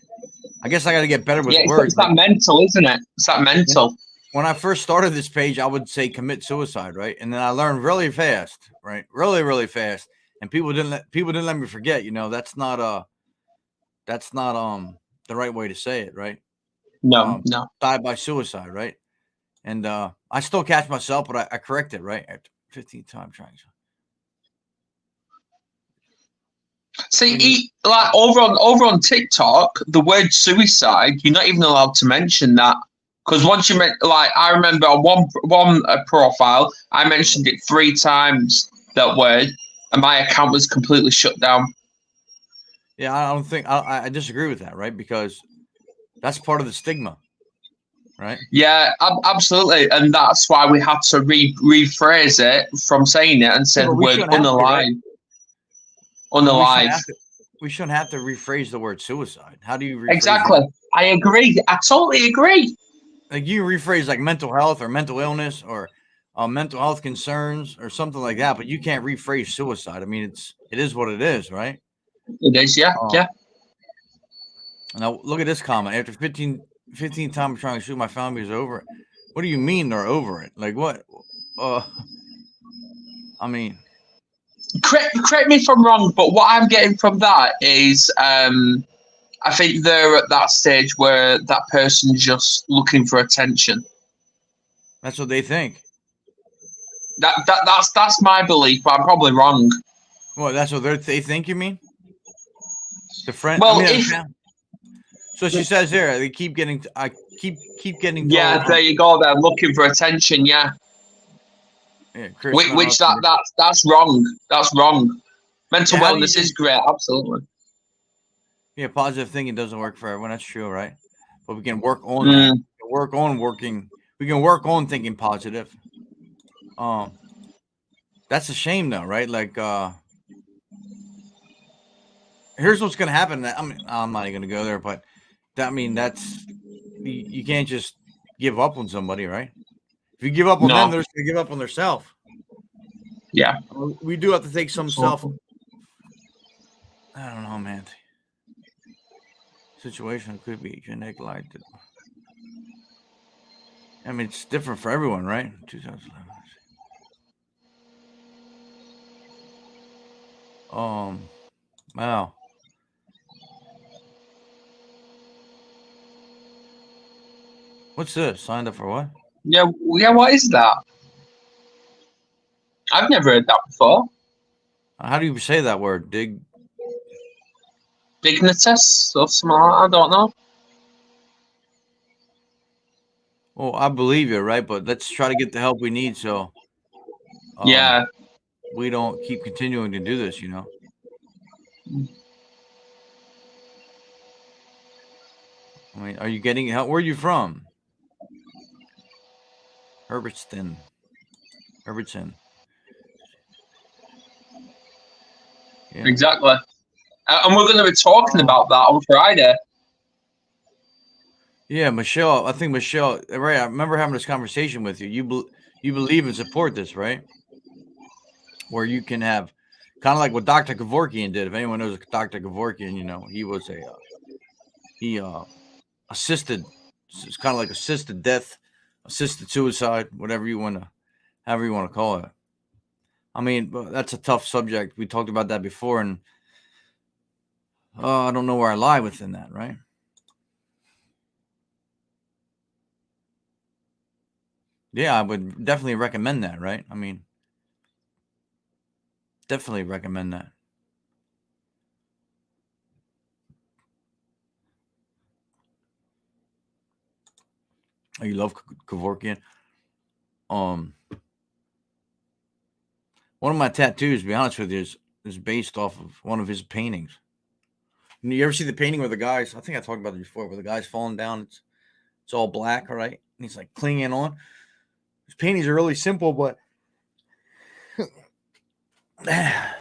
I guess I got to get better with words. It's that mental, isn't it? It's that mental. When I first started this page, I would say commit suicide, right? And then I learned really fast, right? Really, really fast. And people didn't let me forget, you know, that's not the right way to say it, right? No. Die by suicide, right? And I still catch myself, but I correct it, right? After 15 times trying. See, like over on TikTok, the word suicide, you're not even allowed to mention that. Because once you like, I remember on one profile, I mentioned it 3 times, that word, and my account was completely shut down. Yeah, I don't think I disagree with that, right? Because that's part of the stigma, right? Yeah, absolutely, and that's why we had to rephrase it from saying it and say the word unalive. Unalive. We shouldn't have to rephrase the word suicide. How do you rephrase exactly? That? I agree. I totally agree. Like, you rephrase like mental health or mental illness or mental health concerns or something like that, but you can't rephrase suicide. I mean, it is what it is, right? It is, yeah, yeah. Now look at this comment. After 15 times trying to shoot, my family is over it. What do you mean they're over it? Like, what? I mean, correct me if I'm wrong, but what I'm getting from that is I think they're at that stage where that person's just looking for attention. That's what they think. That's my belief, but I'm probably wrong. Well, that's what they think, you mean? The friend. Well, so she says here, they keep getting. I keep getting told. Yeah, there you go. They're looking for attention. Yeah. Yeah, which that's wrong. That's wrong. Mental wellness is great, absolutely. Yeah, positive thinking doesn't work for everyone. That's true, right? But we can work on that. We can work on working. We can work on thinking positive. That's a shame, though, right? Like, here's what's gonna happen. I mean, I'm not even gonna go there, but that's you can't just give up on somebody, right? If you give up on them, they're just gonna give up on themselves. Yeah, we do have to take some self. I don't know, man. Situation could be genetic light. I mean, it's different for everyone, right? 2011. Wow. What's this? Signed up for what? Yeah. What is that? I've never heard that before. How do you say that word? Dignitas or something like that? I don't know. Well, I believe you, right? But let's try to get the help we need so Yeah. we don't keep continuing to do this, I mean, are you getting help? Where are you from? Herbertson. Yeah. Exactly. And we're going to be talking about that on Friday. Yeah, Michelle. I think Michelle. Right. I remember having this conversation with you. You believe and support this, right? Where you can have kind of like what Dr. Kevorkian did. If anyone knows Dr. Kevorkian, he was he assisted. It's kind of like assisted death, assisted suicide, however you want to call it. I mean, that's a tough subject. We talked about that before, and I don't know where I lie within that, right? Yeah, I would definitely recommend that, right? I mean, definitely recommend that. Oh, you love Kevorkian? One of my tattoos, to be honest with you, is based off of one of his paintings. You ever see the painting where the guys? I think I talked about it before, where the guy's falling down. It's all black, right? And he's like clinging on. His paintings are really simple, but it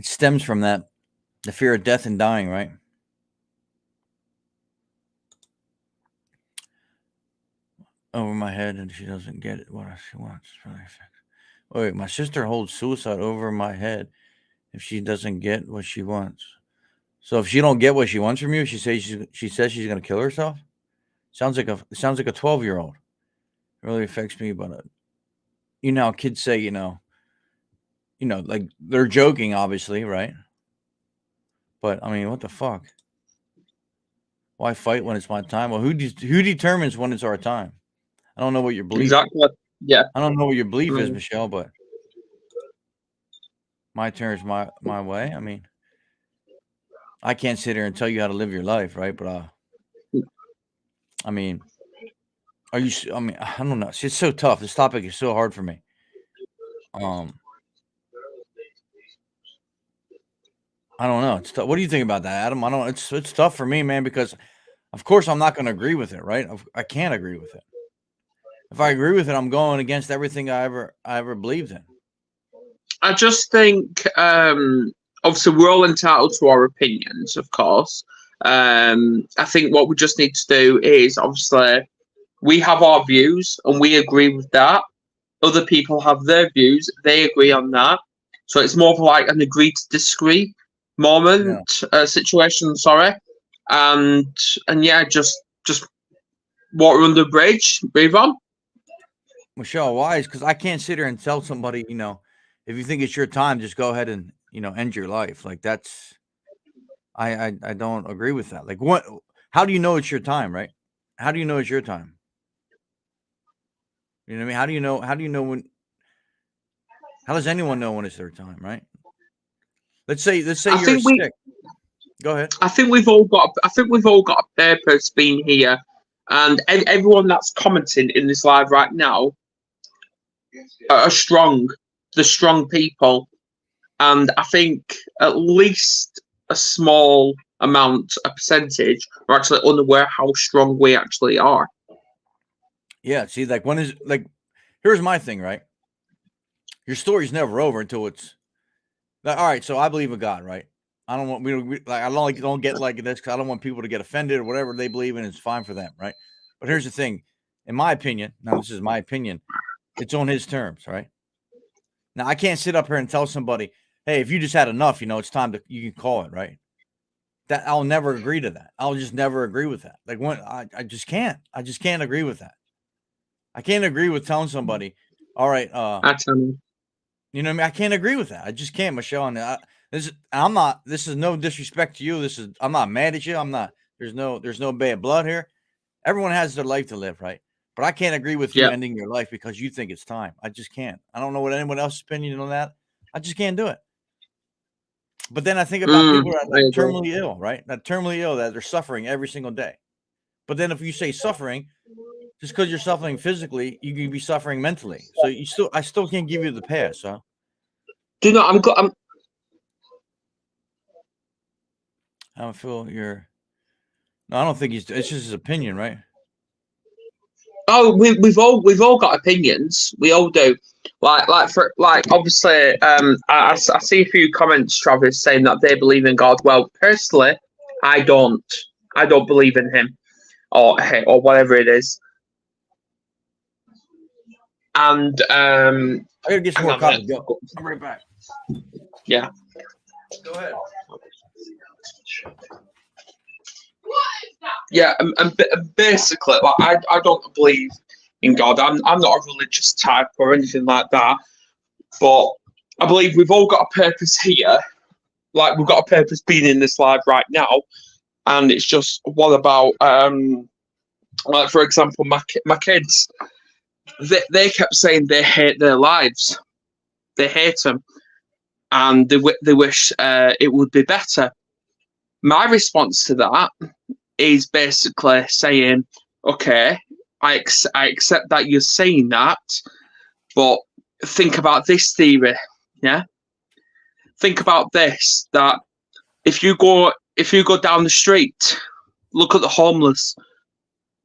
stems from the fear of death and dying, right? Over my head, and she doesn't get it what she wants. Really wait, my sister holds suicide over my head if she doesn't get what she wants. So if she don't get what she wants from you, she says she's gonna kill herself. Sounds like a 12-year-old. It really affects me, but how kids say, like they're joking, obviously, right? But I mean, what the fuck? Why fight when it's my time? Well, who determines when it's our time? I don't know what your belief. Exactly. Yeah. I don't know what your belief is, Michelle, but my turn is my way. I mean, I can't sit here and tell you how to live your life, right? But I mean, I don't know. It's so tough. This topic is so hard for me. I don't know. It's what do you think about that, Adam? It's tough for me, man, because of course I'm not going to agree with it, right? I can't agree with it. If I agree with it, I'm going against everything I ever believed in. I just think, obviously, we're all entitled to our opinions, of course. I think what we just need to do is, obviously, we have our views and we agree with that. Other people have their views; they agree on that. So it's more of like an agree to disagree moment, situation. Sorry, and yeah, just water under the bridge, move on. Michelle, why? Because I can't sit here and tell somebody, if you think it's your time, just go ahead and end your life. Like that's, I don't agree with that. Like what? How do you know it's your time, right? How do you know it's your time? You know what I mean? How do you know? How do you know when? How does anyone know when it's their time, right? Let's say you're sick. Go ahead. I think we've all got a purpose being here, and everyone that's commenting in this live right now are strong. The strong people, and I think at least a small amount, a percentage, are actually unaware how strong we actually are. Yeah. See, like here's my thing, right? Your story's never over until it's all right. So I believe in God, right? I don't want I don't get like this because I don't want people to get offended or whatever they believe in. It's fine for them, right? But here's the thing, in my opinion. Now this is my opinion. It's on his terms, right? Now I can't sit up here and tell somebody, hey, if you just had enough, it's time you can call it, right? That I'll never agree to that. I'll just never agree with that. Like when I just can't. I just can't agree with that. I can't agree with telling somebody, all right, you know what I mean? I can't agree with that. I just can't, Michelle. And this is no disrespect to you. I'm not mad at you. There's no bad blood here. everyone has their life to live, right? But I can't agree with you ending your life because you think it's time. I just can't. I don't know what anyone else's opinion on that. I just can't do it. But then I think about people that are terminally ill, right? That terminally ill, that they're suffering every single day. But then if you say suffering, just because you're suffering physically, you can be suffering mentally. So I still can't give you the pass, huh? Do you know? I'm. I don't feel you're. No, I don't think it's just his opinion, right? Oh, we've all got opinions. We all do. Like obviously, I see a few comments, Travis, saying that they believe in God. Well, personally, I don't. I don't believe in him, or whatever it is. And I gotta get some more coffee. Go. I'm right back. Yeah. Go ahead. Yeah, and basically, like I don't believe in God. I'm not a religious type or anything like that. But I believe we've all got a purpose here. Like we've got a purpose being in this life right now, and it's just what about like for example, my kids. They kept saying they hate their lives. They hate them, and they wish it would be better. My response to that is basically saying, okay, I accept that you're saying that, but think about this theory, yeah? Think about this, that if you go down the street, look at the homeless,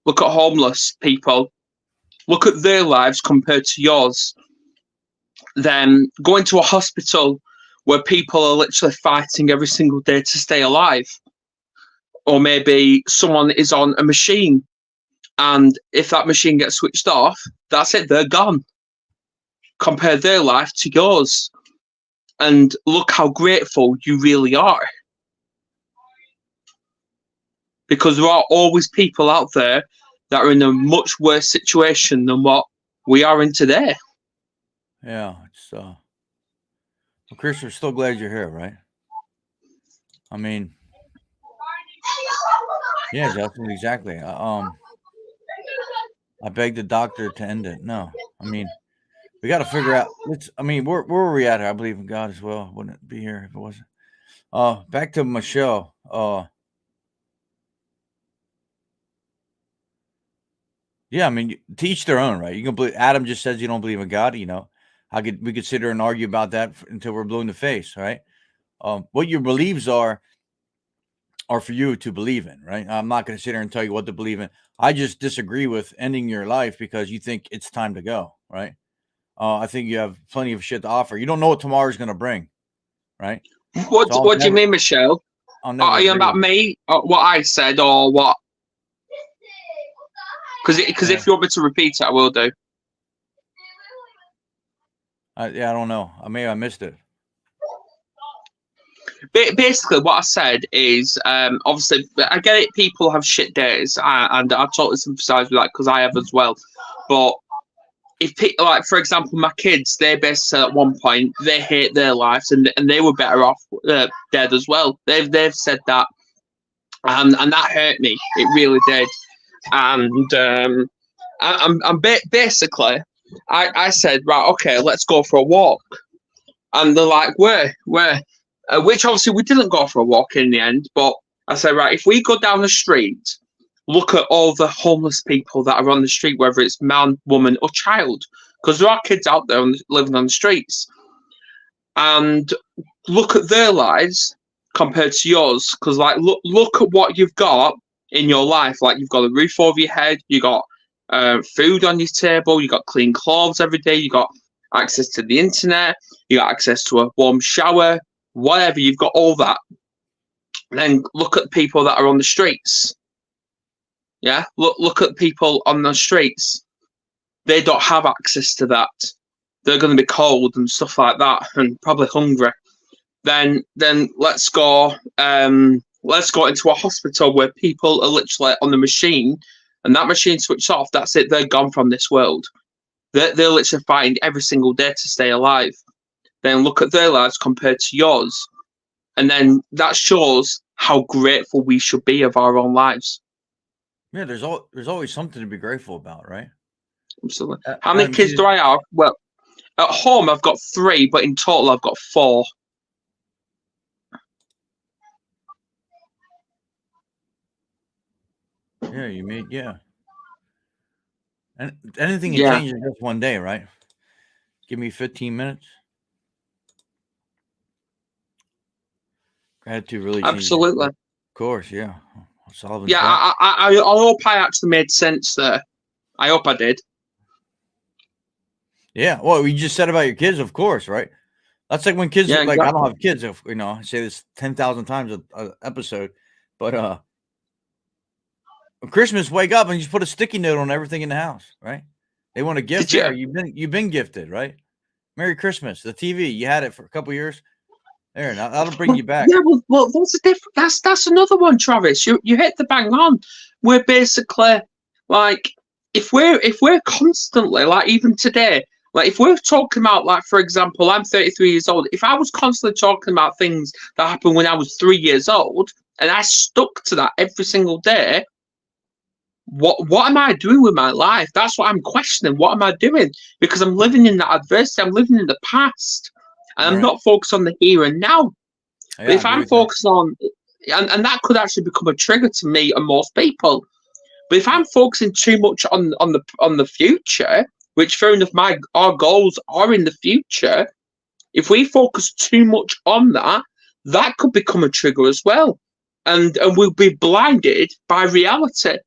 look at homeless people, look at their lives compared to yours, then going to a hospital where people are literally fighting every single day to stay alive, or maybe someone is on a machine, and if that machine gets switched off, that's it, they're gone. Compare their life to yours, and look how grateful you really are. Because there are always people out there that are in a much worse situation than what we are in today. Yeah, it's well, Chris, we're still glad you're here, right? I mean, yeah, Justin, exactly. I begged the doctor to end it. No, I mean, we got to figure out. Where are we at here? I believe in God as well. Wouldn't it be here if it wasn't? Back to Michelle. Yeah, I mean, to each their own, right? You can believe. Adam just says you don't believe in God. You know, we could sit here and argue about that until we're blue in the face, right? What your beliefs are for you to believe in, right? I'm not going to sit here and tell you what to believe in. I just disagree with ending your life because you think it's time to go, right? I think you have plenty of shit to offer. You don't know what tomorrow's going to bring, right? What do you mean, Michelle? Are you about me, or what I said, or what? Because if you want me to repeat it, I will do. Yeah, I don't know. I missed it. Basically, what I said is, obviously, I get it. People have shit days, and I totally sympathise with that because I have as well. But if people, like for example, my kids, they basically said at one point they hate their lives and they were better off dead as well. They've said that, and that hurt me. It really did. And basically, I said, right, okay, let's go for a walk. And they're like, where? Which obviously we didn't go for a walk in the end. But I said, right, if we go down the street, look at all the homeless people that are on the street, whether it's man, woman, or child, because there are kids out there living on the streets. And look at their lives compared to yours, because like look at what you've got in your life. Like you've got a roof over your head, you got food on your table, you got clean clothes every day, you got access to the internet, you got access to a warm shower, whatever. You've got all that. Then look at people that are on the streets. Yeah, look at people on the streets. They don't have access to that. They're going to be cold and stuff like that, and probably hungry. Then let's go into a hospital where people are literally on the machine, and that machine switches off. That's it. They're gone from this world. They're literally fighting every single day to stay alive. Then look at their lives compared to yours, and then that shows how grateful we should be of our own lives. Yeah, there's always something to be grateful about, right? Absolutely. How many kids do I have? Well, at home I've got 3, but in total I've got 4. Yeah, and anything can Yeah, change in just one day, right? Give me 15 minutes. Gratitude really changes. absolutely. Of course, yeah. Solving Yeah, problems. I hope I actually made sense there. I hope I did. Yeah. Well, you just said about your kids, of course, right? That's like when kids Yeah, like I don't exactly. have kids, I say this 10,000 times a episode, but on Christmas, wake up and you just put a sticky note on everything in the house, right? They want a gift Did you? there. You've been gifted, right? Merry Christmas. The TV, you had it for a couple years. There, now that'll bring Well, you back. yeah, well, that's a different. That's another one, Travis. You hit the bang on. We're basically like if we're constantly like even today, like if we're talking about like for example, I'm 33 years old. If I was constantly talking about things that happened when I was 3 years old and I stuck to that every single day, what am I doing with my life? That's what I'm questioning. What am I doing? Because I'm living in that adversity. I'm living in the past, and I'm Right. not focused on the here and now. But Yeah, I if agree I'm with that. focused on, and that could actually become a trigger to me and most people. But if I'm focusing too much on the future, which fair enough, our goals are in the future. If we focus too much on that, that could become a trigger as well, and we'll be blinded by reality.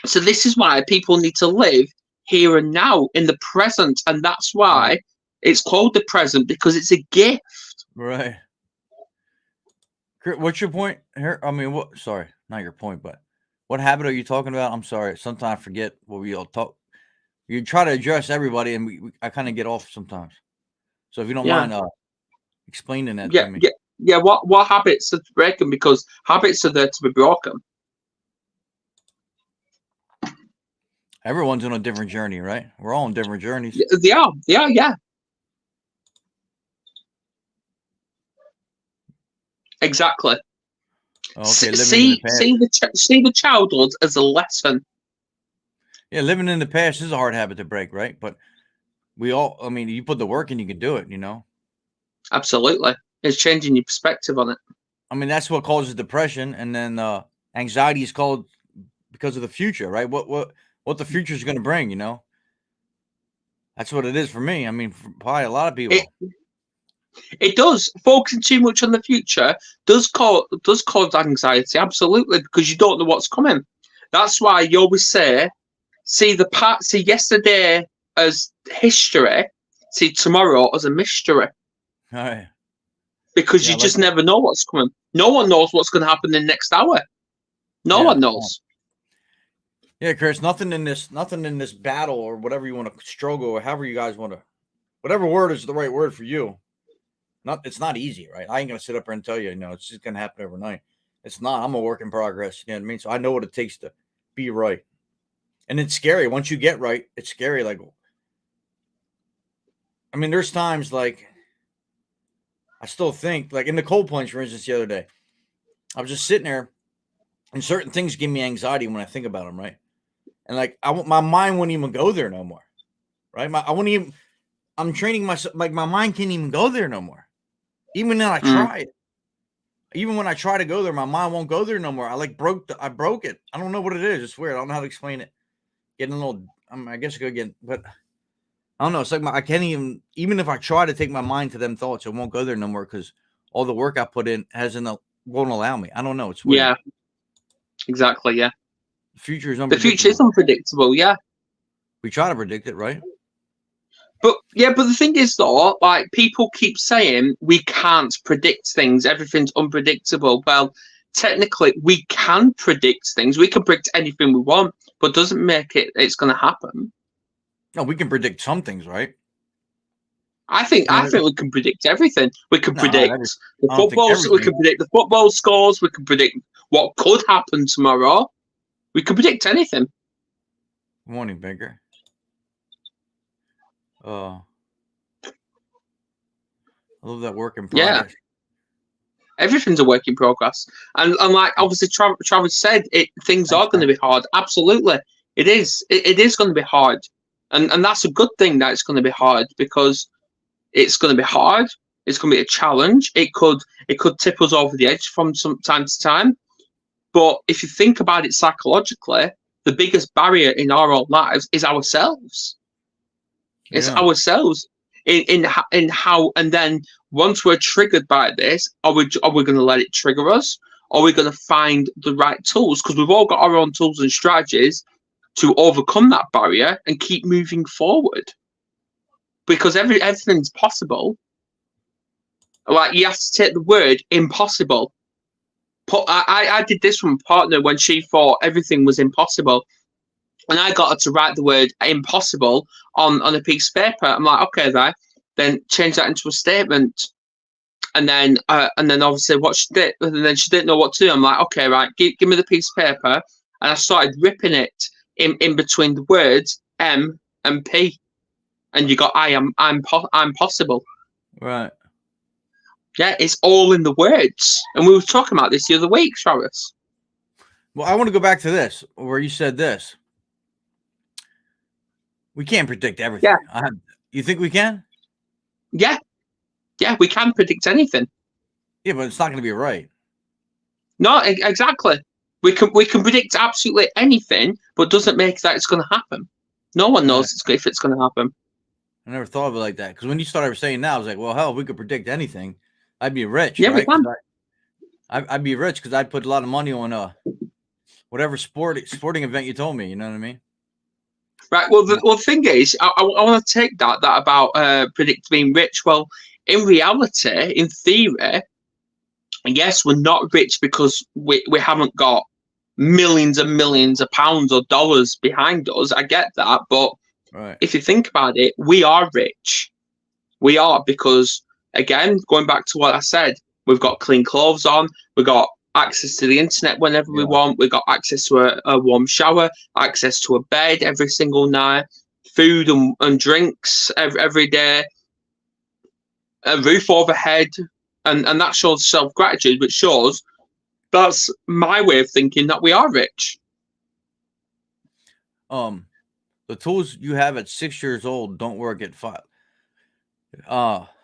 So this is why people need to live here and now in the present, and that's Right. why it's called the present because it's a gift. Right. What's your point here? I mean, what? Sorry, not your point, but what habit are you talking about? I'm sorry. Sometimes I forget what we all talk. You try to address everybody, and I kind of get off sometimes. So if you don't Yeah. mind explaining that Yeah, to me, yeah, yeah. What habits are broken? Because habits are there to be broken. everyone's on a different journey, right? We're all on different journeys. They are, yeah. Exactly. Oh, okay, living in the past. See the childhood as a lesson. Yeah, living in the past is a hard habit to break, right? But we all, I mean, you put the work in, you can do it, you know? Absolutely, it's changing your perspective on it. I mean, that's what causes depression. And then anxiety is called because of the future, right? What the future is going to bring, you know? That's what it is for me. I mean, for probably a lot of people. It it does focusing too much on the future does cause anxiety. Absolutely, because you don't know what's coming. That's why you always say, see yesterday as history, see tomorrow as a mystery. All right. Because Yeah, you I like just that. never know what's coming. No one knows what's going to happen in the next hour. No Yeah. one knows. Yeah, Chris, nothing in this battle or whatever you want to struggle or however you guys want to, whatever word is the right word for you. It's not easy, right? I ain't gonna sit up here and tell you, it's just gonna happen overnight. It's not. I'm a work in progress. You know what I mean? So I know what it takes to be right. And it's scary. Once you get right, it's scary. Like, I mean, there's times like I still think, like in the cold plunge, for instance, the other day, I was just sitting there and certain things give me anxiety when I think about them, right? And like my mind wouldn't even go there no more. Right? I wouldn't even I'm training myself, like my mind can't even go there no more. Even then I tried. Even when I try to go there, my mind won't go there no more. I broke it. I don't know what it is. It's weird. I don't know how to explain it. Getting a little, I guess I could get, but I don't know. It's like I can't even if I try to take my mind to them thoughts, it won't go there no more because all the work I put in won't allow me. I don't know. It's weird. Yeah, exactly. Yeah, The future is the unpredictable. future is unpredictable. Yeah, We try to predict it, right? but the thing is though, like people keep saying we can't predict things. Everything's unpredictable. Well, technically, we can predict things. We can predict anything we want, but doesn't make it's going to happen. No, we can predict some things, right? I think we can predict everything. We can predict the I don't think footballs. We everything. can predict the football scores. We can predict what could happen tomorrow. We can predict anything. Good morning, Baker. I love that work in progress. Everything's a work in progress. And like obviously Travis said, things are going to be hard. Absolutely. It is. It is going to be hard. And that's a good thing that it's going to be hard, because it's going to be hard. It's going to be a challenge. It could tip us over the edge from some time to time. But if you think about it psychologically, the biggest barrier in our own lives is ourselves. It's ourselves in how, and then once we're triggered by this, are we going to let it trigger us? Or are we going to find the right tools? Because we've all got our own tools and strategies to overcome that barrier and keep moving forward. Because everything's possible. Like, you have to take the word impossible. I did this from a partner when she thought everything was impossible. And I got her to write the word impossible on a piece of paper. I'm like, okay, then change that into a statement. And then obviously what she did, and then she didn't know what to do. I'm like, okay, right, give me the piece of paper. And I started ripping it in between the words M and P. And you got I'm possible. Right. Yeah, it's all in the words. And we were talking about this the other week, Travis. Well, I want to go back to this, where you said this. We can't predict everything. Yeah. You think we can? Yeah. Yeah, we can predict anything. Yeah, but it's not going to be right. No, exactly. We can predict absolutely anything, but doesn't make that it's going to happen. No one knows if it's going to happen. I never thought of it like that. Because when you started saying that, I was like, well, hell, if we could predict anything, I'd be rich. Yeah, right? we can. I'd be rich because I'd put a lot of money on whatever sporting event you told me. You know what I mean? Right. Well, the thing is, I want to take that about predict being rich. Well, in reality, in theory, yes, we're not rich because we haven't got millions and millions of pounds or dollars behind us. I get that, but if you think about it, we are rich. We are, because, again, going back to what I said, we've got clean clothes on, we've got access to the internet whenever we want, we've got access to a warm shower, access to a bed every single night, food and drinks every day, a roof overhead, and that shows self-gratitude, which shows that's my way of thinking that we are rich. The tools you have at 6 years old don't work at 5.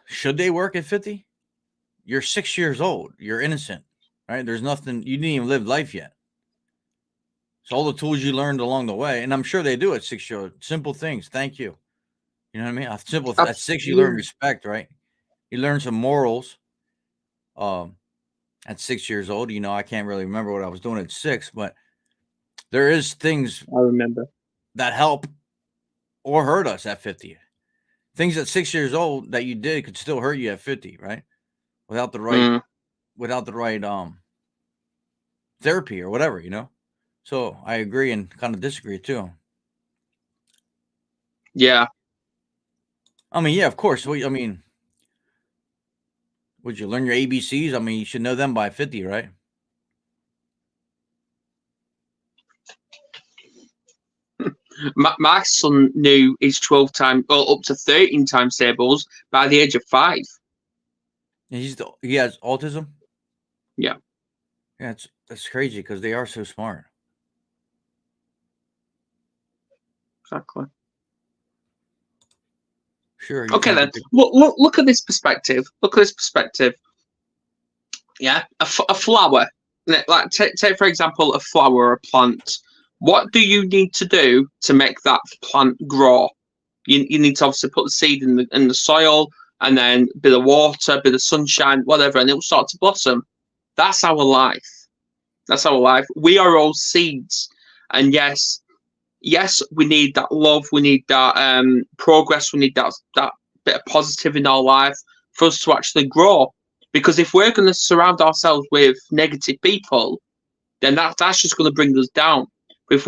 Should they work at 50? You're 6 years old. You're innocent, right? There's nothing. You didn't even live life yet. So all the tools you learned along the way, and I'm sure they do at 6 years old. Simple things. Thank you. You know what I mean? At 6, you learn respect, right? You learn some morals. At 6 years old, I can't really remember what I was doing at 6, but there is things I remember that help or hurt us at 50. Things at 6 years old that you did could still hurt you at 50, right? Without the right therapy or whatever, So I agree and kind of disagree too. Yeah. I mean, yeah, of course. Would you learn your ABCs? I mean, you should know them by 50, right? My son knew his 12 times, well, up to 13 times tables by the age of 5. And he has autism? Yeah. Yeah, that's crazy because they are so smart. Exactly. Sure. Okay, then. Look at this perspective. Yeah, a flower. Like take for example a flower or a plant. What do you need to do to make that plant grow? You need to obviously put the seed in the soil, and then a bit of water, a bit of sunshine, whatever, and it will start to blossom. That's our life. We are all seeds, and yes, we need that love, we need that progress, we need that bit of positive in our life for us to actually grow. Because if we're going to surround ourselves with negative people, then that's just going to bring us down. But if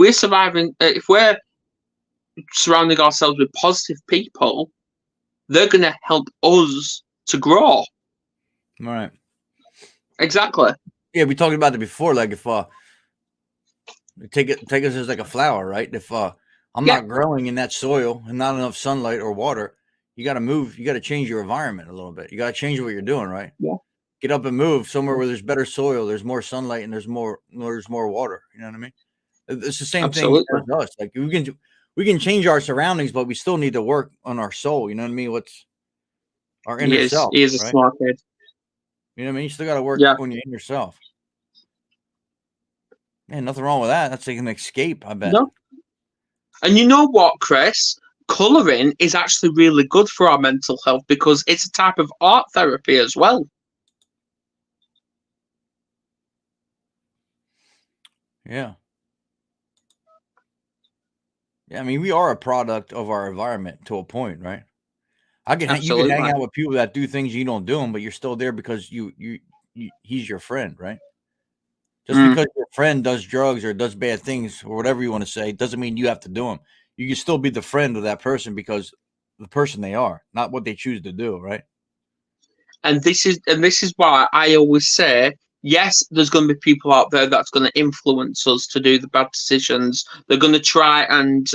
we're surrounding ourselves with positive people, they're going to help us to grow. Right. Exactly. Yeah, we talked about it before. Like if take us as like a flower, right? If I'm not growing in that soil and not enough sunlight or water, you got to move. You got to change your environment a little bit. You got to change what you're doing, right? Yeah. get up and move somewhere where there's better soil, there's more sunlight, and there's more water. You know what I mean? It's the same thing as us. Like we can change our surroundings, but we still need to work on our soul. You know what I mean? What's our inner self? He is a smart kid. You know what I mean? You still got to work on your inner self. Man, nothing wrong with that. That's like an escape, I bet. No. And you know what, Chris? Colouring is actually really good for our mental health because it's a type of art therapy as well. Yeah. Yeah, I mean, we are a product of our environment to a point, right? You can hang out with people that do things you don't do them, but you're still there because he's your friend, right? Just because your friend does drugs or does bad things or whatever you want to say doesn't mean you have to do them. You can still be the friend of that person because the person they are, not what they choose to do, right? And this is why I always say, yes, there's going to be people out there that's going to influence us to do the bad decisions. They're going to try and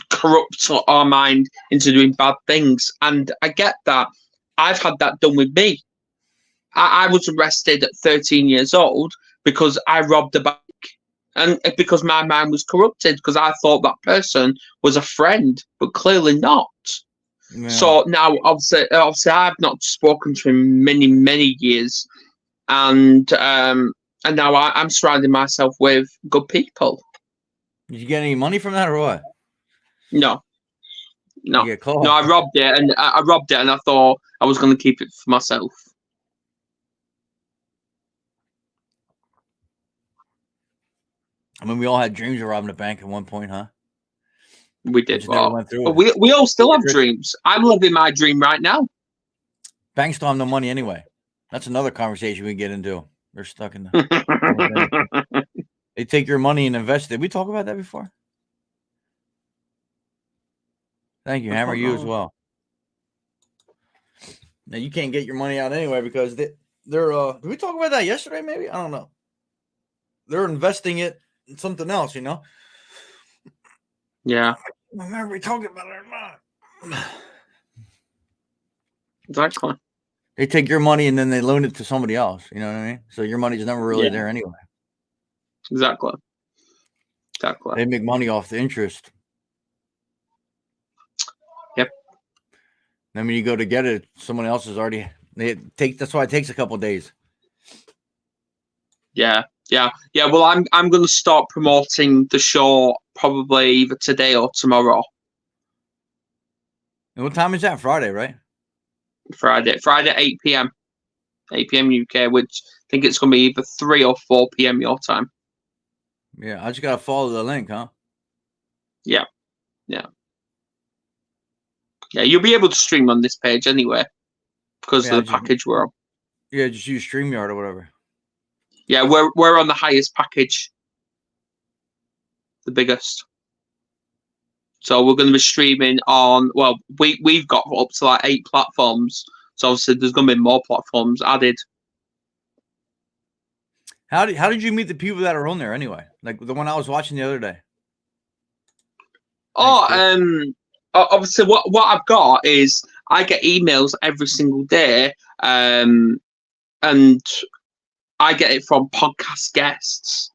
corrupt our mind into doing bad things. And I get that. I've had that done with me. I was arrested at 13 years old because I robbed a bank. And because my mind was corrupted, because I thought that person was a friend, but clearly not. Yeah. So now, obviously, I've not spoken to him many years, and now I'm surrounding myself with good people. Did you get any money from that or what? No. I robbed it, and I thought I was going to keep it for myself. I mean, we all had dreams of robbing a bank at one point, huh? We did. We all still have dreams. I'm living my dream right now. Banks don't have no money anyway. That's another conversation we get into. They're stuck in the... They take your money and invest it. Did we talk about that before? Thank you, Hammer. You as well. Now, you can't get your money out anyway because they're did we talk about that yesterday maybe? I don't know. They're investing it in something else, you know? Yeah. I remember we talking about it or not. Exactly. They take your money and then they loan it to somebody else. You know what I mean? So your money's never really there anyway. Exactly. They make money off the interest. Yep. Then when you go to get it, someone else has already that's why it takes a couple of days. Yeah. Well, I'm going to start promoting the show probably either today or tomorrow. And what time is that? Friday, right? Friday, 8 p.m. 8 p.m. UK, which I think it's going to be either 3 or 4 p.m. your time. Yeah, I just got to follow the link, huh? Yeah. You'll be able to stream on this page anyway because of the package we're on. Yeah, just use StreamYard or whatever. Yeah, we're on the highest package, the biggest. So we're going to be streaming on. Well, we've got up to like 8 platforms. So obviously there's going to be more platforms added. How did you meet the people that are on there anyway? Like the one I was watching the other day. Obviously what I've got is I get emails every single day, and I get it from podcast guests,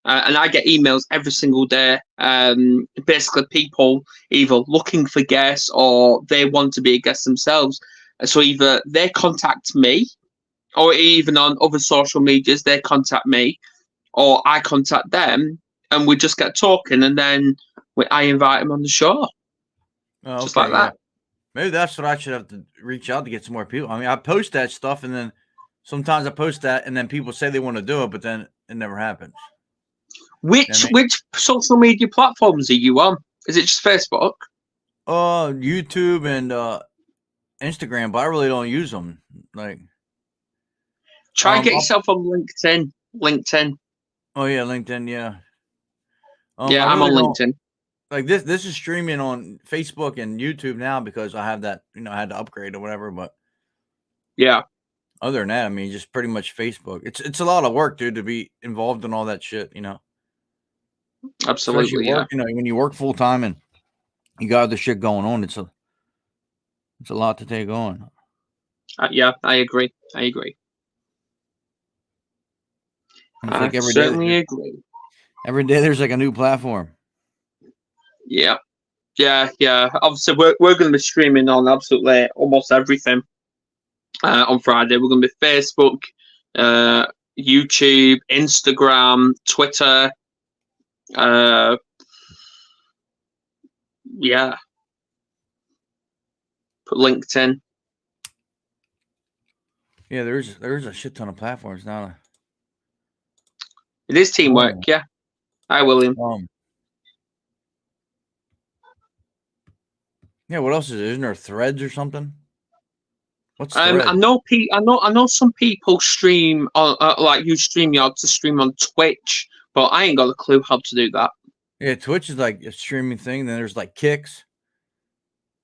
and I get emails every single day. Basically, people either looking for guests or they want to be a guest themselves. So either they contact me, or even on other social medias, they contact me, or I contact them, and we just get talking, and then I invite them on the show. Oh, just like that. Maybe that's what I should have to reach out to get some more people. I mean, I post that stuff, and then sometimes I post that, and then people say they want to do it, but then it never happens. Which social media platforms are you on? Is it just Facebook? YouTube and Instagram, but I really don't use them. Like, try and get yourself on LinkedIn. Oh yeah, LinkedIn. Yeah. Yeah, I'm on LinkedIn. Like this is streaming on Facebook and YouTube now because I have that. I had to upgrade or whatever. But yeah. Other than that, I mean, just pretty much Facebook. It's a lot of work, dude, to be involved in all that shit. Absolutely. Work, when you work full time and you got other shit going on, it's a lot to take on. Yeah, I agree. It's I like certainly agree. Every day there's like a new platform. Yeah. Obviously, we're going to be streaming on absolutely almost everything on Friday. We're going to be Facebook, YouTube, Instagram, Twitter. Yeah. Put LinkedIn. Yeah, there's a shit ton of platforms now. It is teamwork. Yeah. Hi, William. Yeah. What else is there? Isn't there Threads or something? What's I Threads? know some people stream on like use StreamYard to stream on Twitch, but I ain't got a clue how to do that. Yeah, Twitch is like a streaming thing. Then there's like Kicks.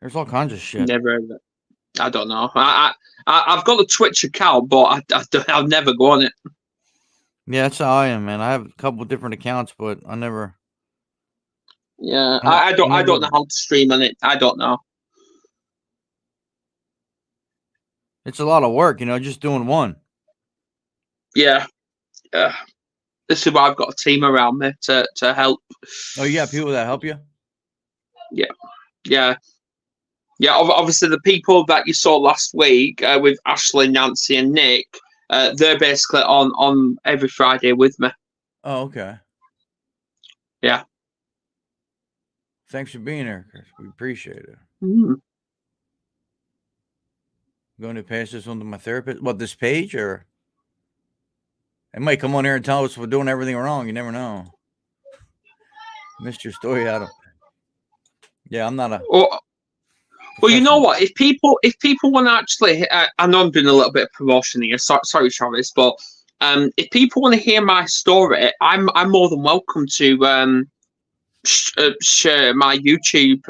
There's all kinds of shit. Never heard of it. I don't know. I've got a Twitch account, but I'll never go on it. Yeah, that's how I am, man. I have a couple different accounts, but I never. Yeah, I don't know how to stream on it. I don't know. It's a lot of work, just doing one. Yeah. This is why I've got a team around me to help. Oh, you got people that help you? Yeah. Obviously, the people that you saw last week with Ashley, Nancy, and Nick, they're basically on every Friday with me. Oh, okay. Yeah. Thanks for being here, Chris. We appreciate it. Mm-hmm. Going to pass this on to my therapist? What, this page, or it might come on here and tell us we're doing everything wrong. You never know. Missed your story, Adam. Yeah, I'm not a. Well, you know what? If people want to actually, I know I'm doing a little bit of promotion here. Sorry, Travis, but if people want to hear my story, I'm more than welcome to share my YouTube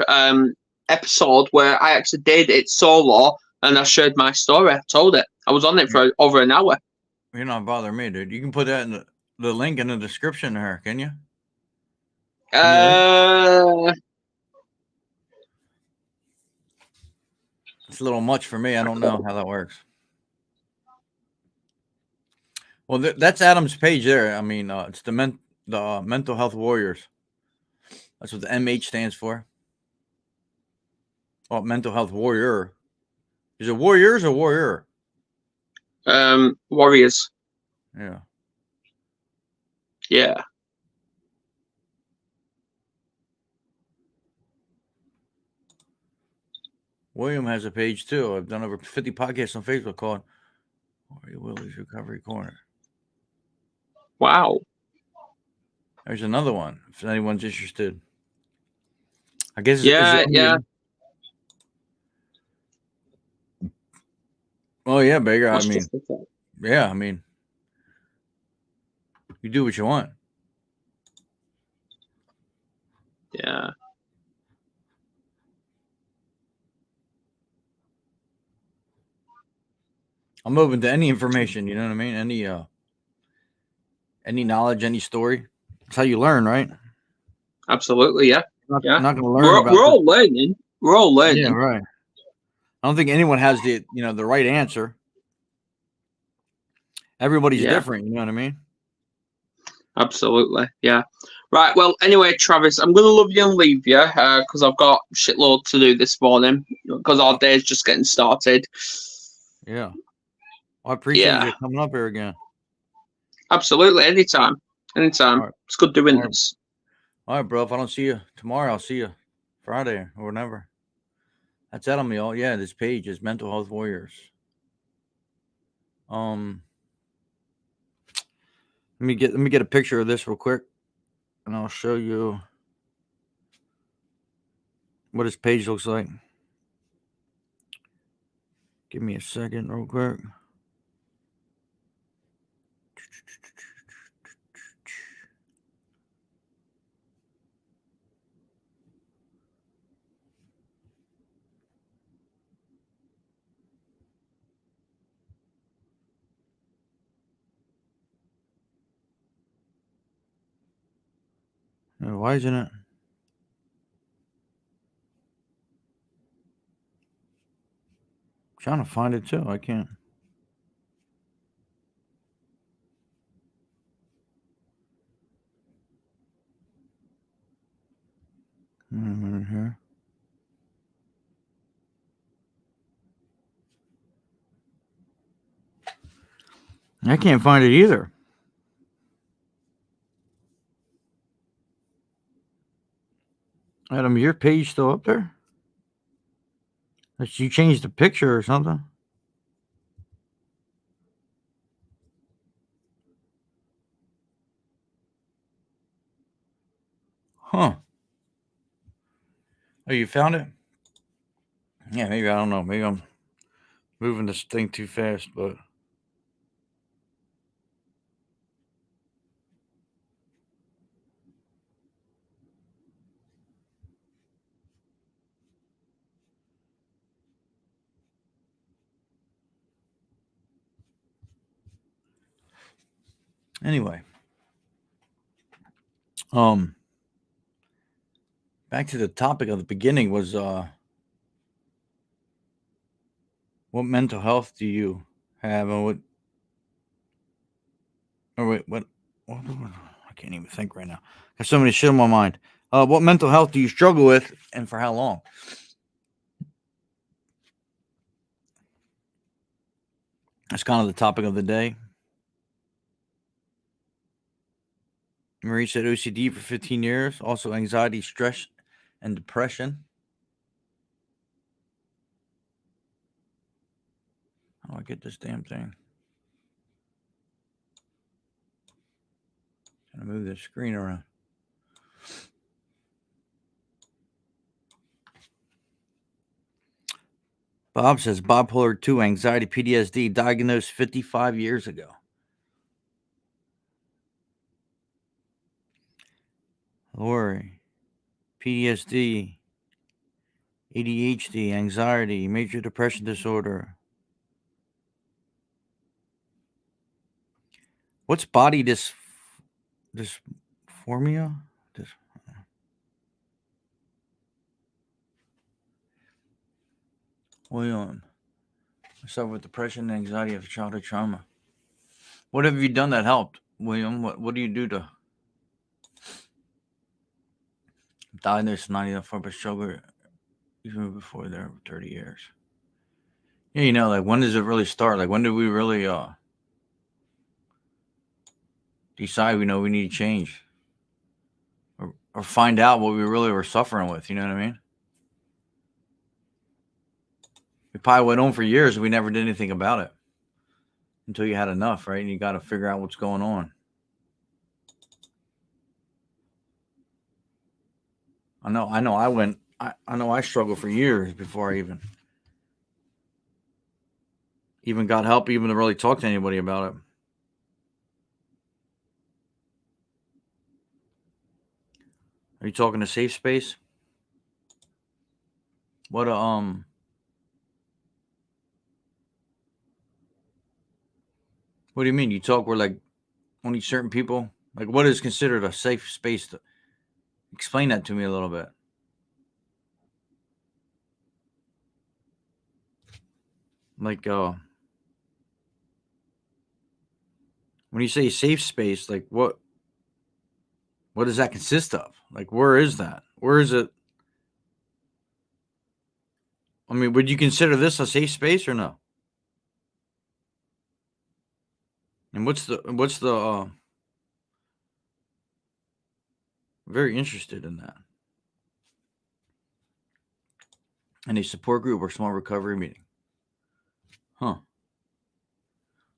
episode where I actually did it solo and I shared my story. I told it. I was on it for over an hour. You're not bothering me, dude. You can put that in the link in the description here, can you? It's a little much for me. I don't know how that works. Well, that's Adam's page there. I mean, it's the Mental Health Warriors. That's what the MH stands for. Oh, Mental Health Warrior. Is it Warriors or Warrior? Warriors. Yeah. Yeah. William has a page too. I've done over 50 podcasts on Facebook called Willie's Recovery Corner. Wow. There's another one if anyone's interested. I guess. Yeah. Oh yeah, Baker. I mean, you do what you want. Yeah. I'm open to any information. You know what I mean? Any knowledge, any story. That's how you learn, right? Absolutely. Yeah. Not going to learn. We're all learning. We're all learning. Yeah, right. I don't think anyone has the right answer. Everybody's different. You know what I mean? Absolutely. Yeah. Right. Well, anyway, Travis, I'm going to love you and leave you because I've got shitload to do this morning because our day is just getting started. Yeah. Well, I appreciate you coming up here again. Absolutely. Anytime. Right. It's good doing this. All right, bro. If I don't see you tomorrow, I'll see you Friday or whenever. That's it on me. Oh, yeah. This page is Mental Health Warriors. Let me get a picture of this real quick, and I'll show you what his page looks like. Give me a second real quick. Why isn't it? I'm trying to find it too. I can't. here. I can't find it either. Adam, your page still up there? Did you change the picture or something? Huh. Oh, you found it? Yeah, maybe. I don't know. Maybe I'm moving this thing too fast, but anyway. Back to the topic of the beginning was what mental health do you have, and what? Or wait, what? I can't even think right now. There's so many shit on my mind. What mental health do you struggle with, and for how long? That's kind of the topic of the day. Marie said OCD for 15 years, also anxiety, stress, and depression. How do I get this damn thing? Trying to move the screen around. Bob says bipolar 2 anxiety PTSD diagnosed 55 years ago. Lori, PTSD, ADHD, anxiety, major depression disorder. What's body dysphoria? William, I suffer with depression and anxiety after childhood trauma. What have you done that helped, William? What do you do to diagnose 94% sugar even before there 30 years? Yeah, you know, like when does it really start? Like when do we really decide we know we need to change? Or find out what we really were suffering with, you know what I mean? We probably went on for years and we never did anything about it until you had enough, right? And you got to figure out what's going on. I know I struggled for years before I even got help, even to really talk to anybody about it. Are you talking to Safe Space? What do you mean? You talk where like only certain people? Like what is considered a safe space? Explain that to me a little bit. Like when you say safe space, like what does that consist of? Like where is that? Where is it? I mean, would you consider this a safe space or no? And what's the very interested in that. And a support group or small recovery meeting. Huh.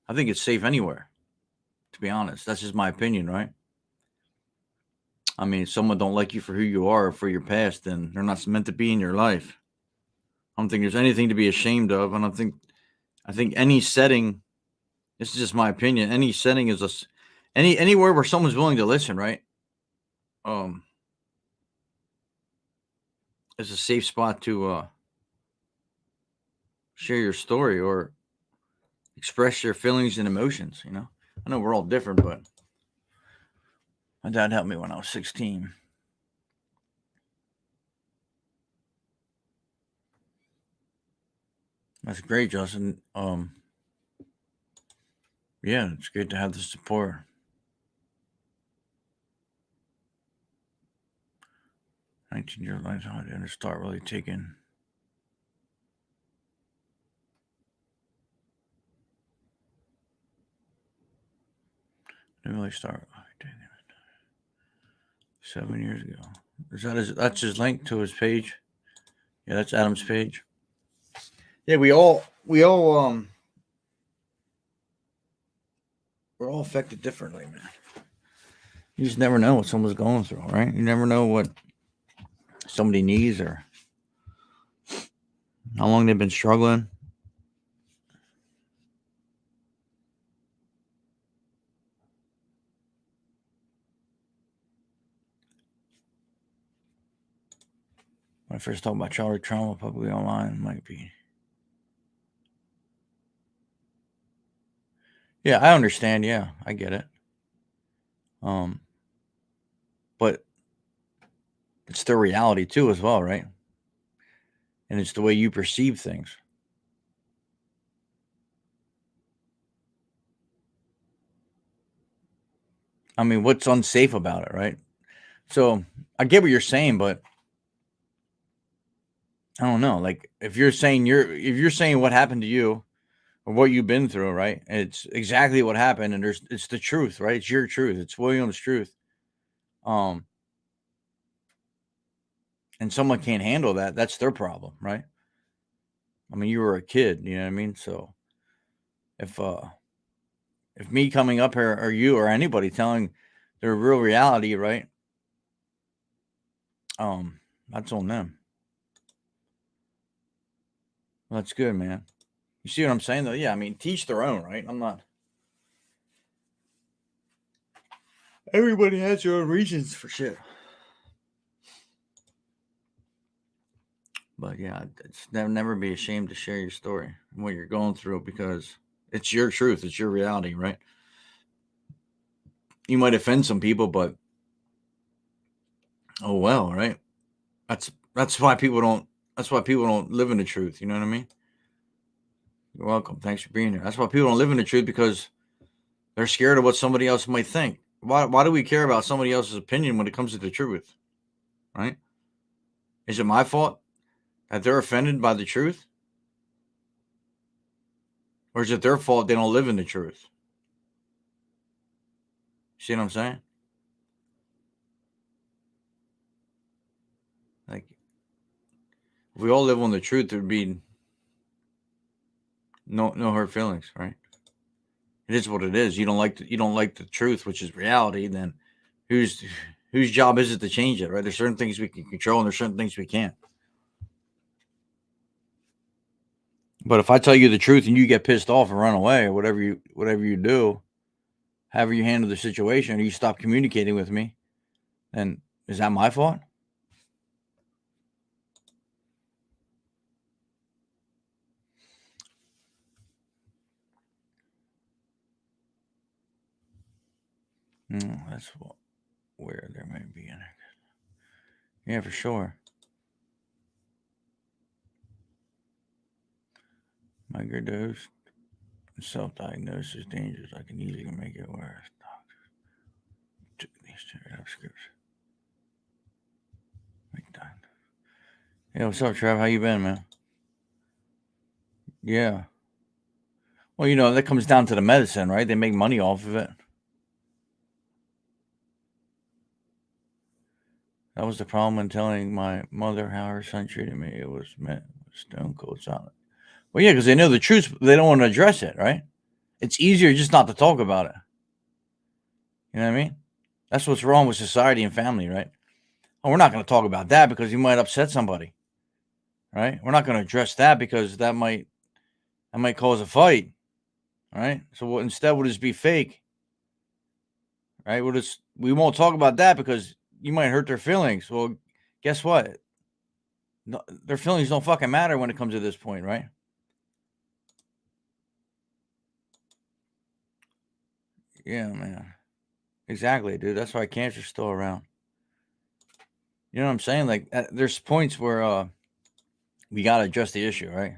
I think it's safe anywhere, to be honest. That's just my opinion, right? I mean, if someone don't like you for who you are or for your past, then they're not meant to be in your life. I don't think there's anything to be ashamed of. I think any setting, this is just my opinion, any setting is anywhere where someone's willing to listen, right? It's a safe spot to share your story or express your feelings and emotions, you know? I know we're all different, but my dad helped me when I was 16. That's great, Justin. Yeah, it's great to have the support. 19-year life, I didn't start really taking. Didn't really start taking it 7 years ago. That's his link to his page? Yeah, that's Adam's page. Yeah, we're all affected differently, man. You just never know what someone's going through, right? You never know what somebody needs or how long they've been struggling. When I first talk about childhood trauma publicly online, might be. Yeah, I understand. Yeah, I get it. But it's the reality too, as well, right? And it's the way you perceive things. I mean, what's unsafe about it, right? So I get what you're saying, but I don't know. Like if you're saying what happened to you or what you've been through, right? And it's exactly what happened, and it's the truth, right? It's your truth. It's William's truth. And someone can't handle that. That's their problem, right? I mean, you were a kid, you know what I mean? So if me coming up here or you or anybody telling their real reality, right? That's on them. Well, that's good, man. You see what I'm saying, though? Yeah, I mean, teach their own, right? I'm not. Everybody has their own reasons for shit. But yeah, it's never be ashamed to share your story and what you're going through because it's your truth, it's your reality, right? You might offend some people, but oh well, right? That's why people don't. That's why people don't live in the truth. You know what I mean? You're welcome. Thanks for being here. That's why people don't live in the truth because they're scared of what somebody else might think. Why do we care about somebody else's opinion when it comes to the truth? Right? Is it my fault that they're offended by the truth? Or is it their fault they don't live in the truth? See what I'm saying? Like, if we all live on the truth, there'd be no hurt feelings, right? It is what it is. You don't like the truth, which is reality. Then whose job is it to change it, right? There's certain things we can control, and there's certain things we can't. But if I tell you the truth and you get pissed off and run away, or whatever you do, however you handle the situation, or you stop communicating with me, then is that my fault? That's where there may be in it. Yeah, for sure. Microdose, self-diagnosis is dangerous. I can easily make it worse. Took these scripts. Yeah, what's up, Trev? How you been, man? Yeah. Well, that comes down to the medicine, right? They make money off of it. That was the problem when telling my mother how her son treated me. It was met with stone cold silence. Well, yeah, because they know the truth. They don't want to address it, right? It's easier just not to talk about it. You know what I mean? That's what's wrong with society and family, right? Oh, we're not going to talk about that because you might upset somebody, right? We're not going to address that because that might cause a fight, right? So instead, we'll just be fake, right? We won't talk about that because you might hurt their feelings. Well, guess what? No, their feelings don't fucking matter when it comes to this point, right? Yeah, man. Exactly, dude. That's why cancer's still around. You know what I'm saying? Like, there's points where we gotta address the issue, right?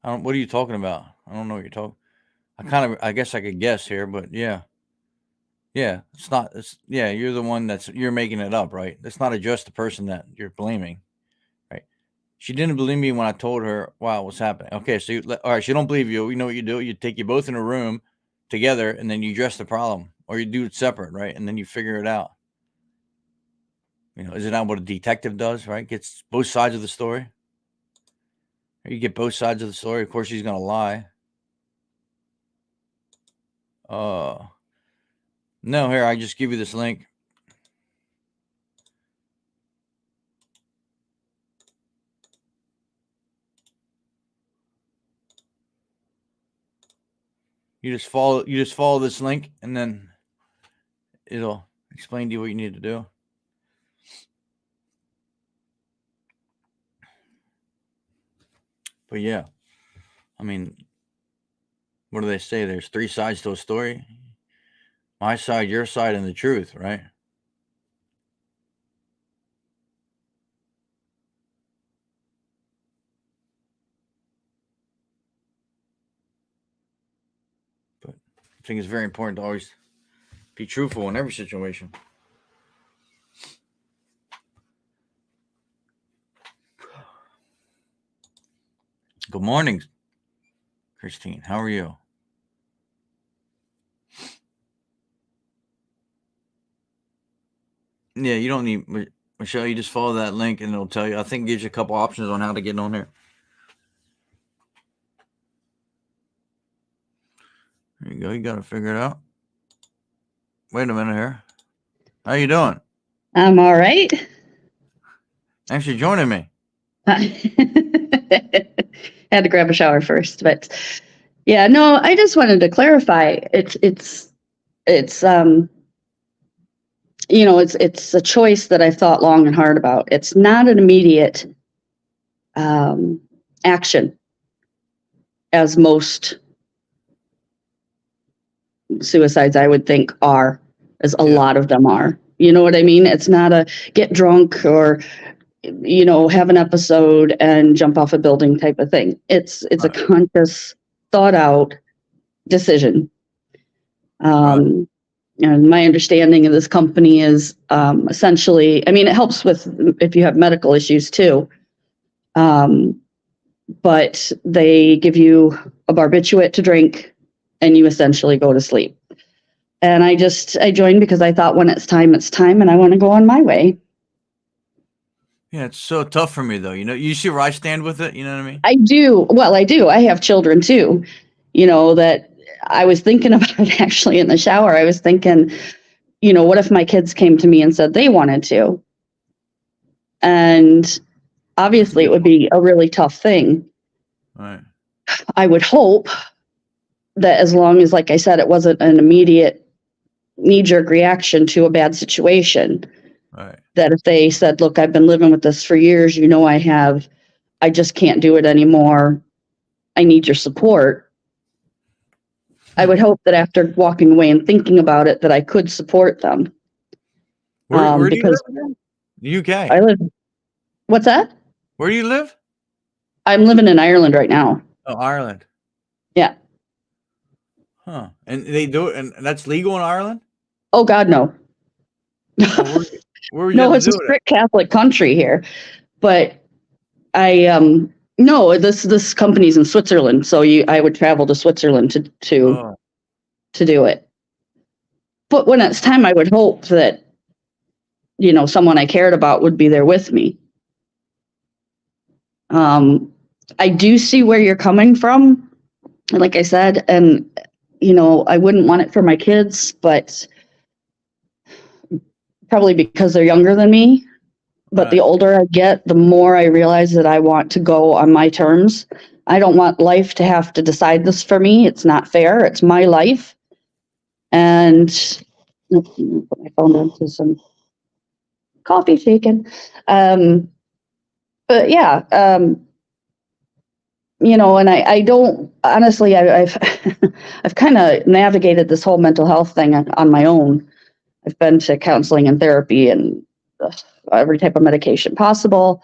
What are you talking about? I don't know what you're talking. I guess I could guess here, but yeah. Yeah, it's not. Yeah, you're the one you're making it up, right? It's not just the person that you're blaming, right? She didn't believe me when I told her, wow, what's happening. Okay, so all right, she don't believe you. You know what you do? You take you both in a room together, and then you address the problem, or you do it separate, right? And then you figure it out. Isn't that what a detective does, right? Gets both sides of the story. You get both sides of the story. Of course, she's gonna lie. No, here, I just give you this link. You just follow this link, and then it'll explain to you what you need to do. But yeah, I mean, what do they say? There's 3 sides to a story. My side, your side, and the truth, right? But I think it's very important to always be truthful in every situation. Good morning, Christine. How are you? Yeah, you don't need Michelle. You just follow that link, and it'll tell you. I think it gives you a couple options on how to get on there. There you go. You got to figure it out. Wait a minute here. How you doing? I'm all right. Thanks for joining me. Had to grab a shower first, but yeah, no, I just wanted to clarify. It's a choice that I've thought long and hard about. It's not an immediate action, as most suicides I would think are, as a lot of them are. You know what I mean? It's not a get drunk or have an episode and jump off a building type of thing. It's a conscious, thought out decision. And my understanding of this company is essentially, I mean, it helps with if you have medical issues too. But they give you a barbiturate to drink and you essentially go to sleep. And I joined because I thought when it's time, and I want to go on my way. Yeah, it's so tough for me though. You see where I stand with it. You know what I mean? I do. Well, I do. I have children too. That I was thinking about it actually in the shower. I was thinking, what if my kids came to me and said they wanted to? And obviously it would be a really tough thing. Right. I would hope that as long as, like I said, it wasn't an immediate knee-jerk reaction to a bad situation. Right. That if they said, look, I've been living with this for years, I just can't do it anymore. I need your support. I would hope that after walking away and thinking about it, that I could support them. Where do you live again? The UK. I live. What's that? Where do you live? I'm living in Ireland right now. Oh, Ireland. Yeah. Huh. And they do it, and that's legal in Ireland? Oh God, no. Oh, where no, it's a strict Catholic country here. But no, this company's in Switzerland, so I would travel to Switzerland to do it. But when it's time, I would hope that someone I cared about would be there with me. I do see where you're coming from, like I said, and I wouldn't want it for my kids, but probably because they're younger than me. But the older I get, the more I realize that I want to go on my terms. I don't want life to have to decide this for me. It's not fair. It's my life. And put my phone down to some coffee shaking. But yeah, and I don't, honestly, I've I've kind of navigated this whole mental health thing on my own. I've been to counseling and therapy and every type of medication possible.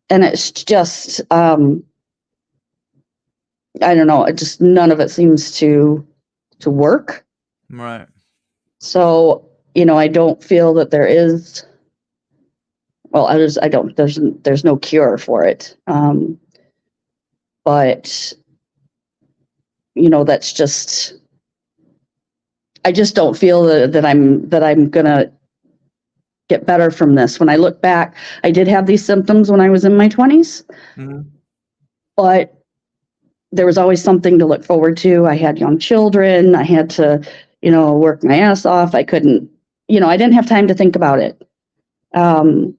And it's just, I don't know, none of it seems to work. Right. So, I don't feel that there is, well, there's no cure for it. But, that's just, I just don't feel that I'm going to get better from this. When I look back, I did have these symptoms when I was in my 20s, but there was always something to look forward to. I had young children. I had to, work my ass off. I couldn't, I didn't have time to think about it. But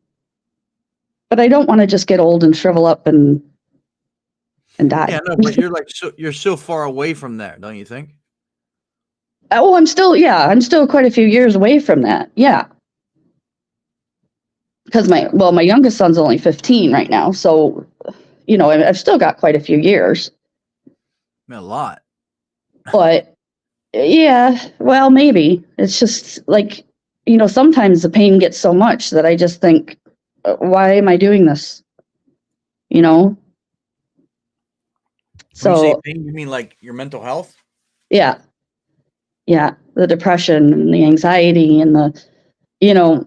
I don't want to just get old and shrivel up and die. Yeah, no, but you're so far away from that, don't you think? Oh, I'm still quite a few years away from that. Yeah. Because my youngest son's only 15 right now. So, I've still got quite a few years. A lot. But yeah, well, maybe it's just like, sometimes the pain gets so much that I just think, why am I doing this? So when you say pain, you mean like your mental health? Yeah. The depression and the anxiety and the,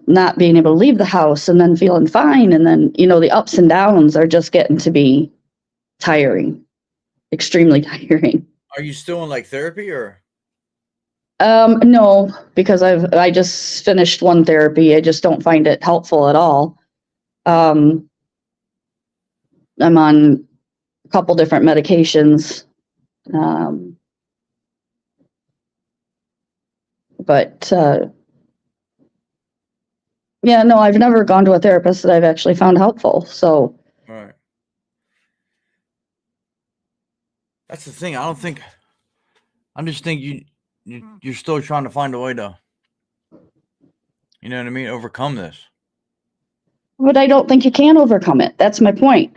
not being able to leave the house and then feeling fine. And then, the ups and downs are just getting to be tiring, extremely tiring. Are you still in like therapy or? No, because I just finished one therapy. I just don't find it helpful at all. I'm on a couple different medications. But yeah, no, I've never gone to a therapist that I've actually found helpful. So. Right. That's the thing. I just think you're still trying to find a way to, you know what I mean, overcome this. But I don't think you can overcome it. That's my point.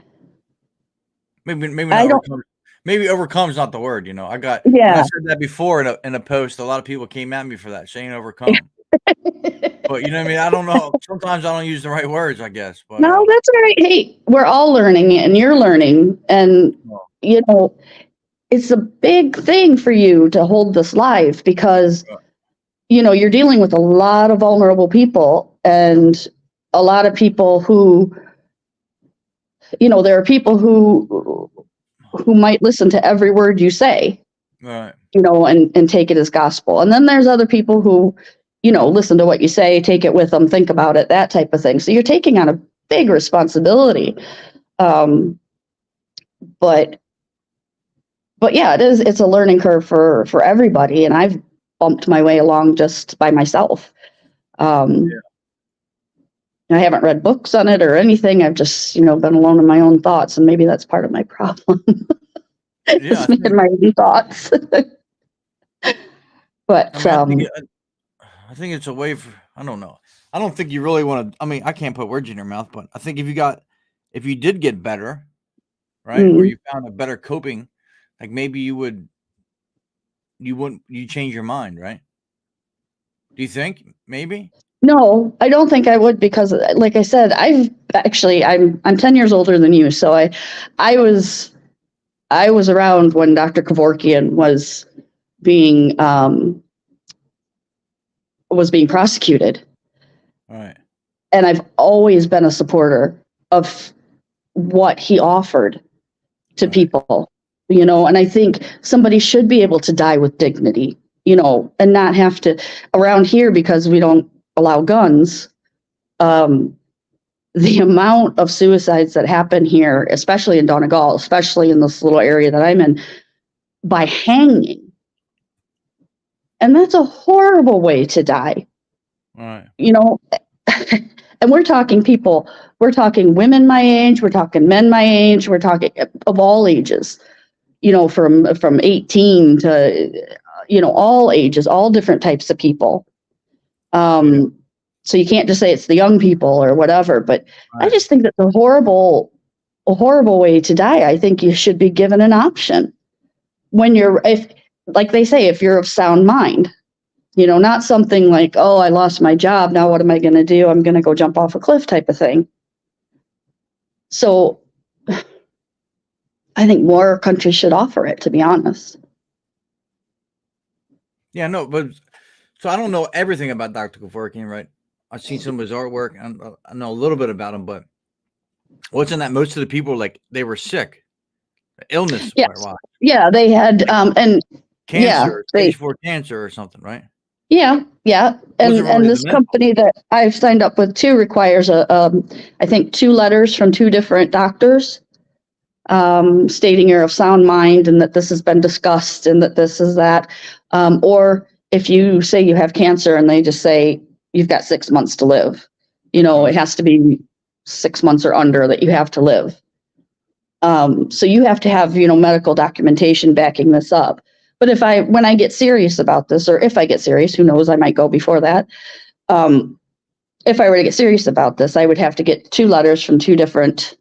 Maybe not overcome. Maybe overcome is not the word. I got. Yeah. I said that before in a post. A lot of people came at me for that, saying overcome. But you know what I mean? I don't know. Sometimes I don't use the right words, I guess. But, no, that's all right. Hey, we're all learning and you're learning. And, it's a big thing for you to hold this live because, you're dealing with a lot of vulnerable people and a lot of people who, there are people who might listen to every word you say, right. And take it as gospel. And then there's other people who, listen to what you say, take it with them, think about it, that type of thing. So you're taking on a big responsibility. But yeah, it's a learning curve for everybody. And I've bumped my way along just by myself. I haven't read books on it or anything. I've just, been alone in my own thoughts. And maybe that's part of my problem. Just making my own thoughts. But I think it's a way for, I don't know. I don't think you really want to, I can't put words in your mouth, but I think if you did get better, right? Or you found a better coping, like maybe you change your mind, right? Do you think maybe? No, I don't think I would because like I said, I'm 10 years older than you. So I was around when Dr. Kevorkian was being prosecuted. Right. And I've always been a supporter of what he offered to people, and I think somebody should be able to die with dignity, and not have to around here because we don't allow guns. The amount of suicides that happen here, especially in Donegal, especially in this little area that I'm in, by hanging. And that's a horrible way to die. Right. And we're talking women my age, we're talking men my age, we're talking of all ages, from 18 to, all ages, all different types of people. So you can't just say it's the young people or whatever, but right. I just think that's a horrible way to die. I think you should be given an option when like they say, if you're of sound mind. Not something like, oh, I lost my job. Now what am I going to do? I'm going to go jump off a cliff type of thing. So I think more countries should offer it, to be honest. Yeah, no, but So I don't know everything about Dr. Kevorkian, right? I've seen some of his artwork. And I know a little bit about him, but what's in that? Most of the people, like, they were sick, illness. Yes. Wise. Yeah, they had and Cancer, they stage 4 cancer or something, right? yeah, Wasn't really and the this mental. company that I've signed up with too requires I think 2 letters from 2 different doctors, stating you're of sound mind and that this has been discussed and that this is that, or if you say you have cancer and they just say you've got 6 months to live, it has to be 6 months or under that you have to live. So you have to have, medical documentation backing this up. But when I get serious about this, or if I get serious, who knows, I might go before that. If I were to get serious about this, I would have to get 2 letters from 2 different,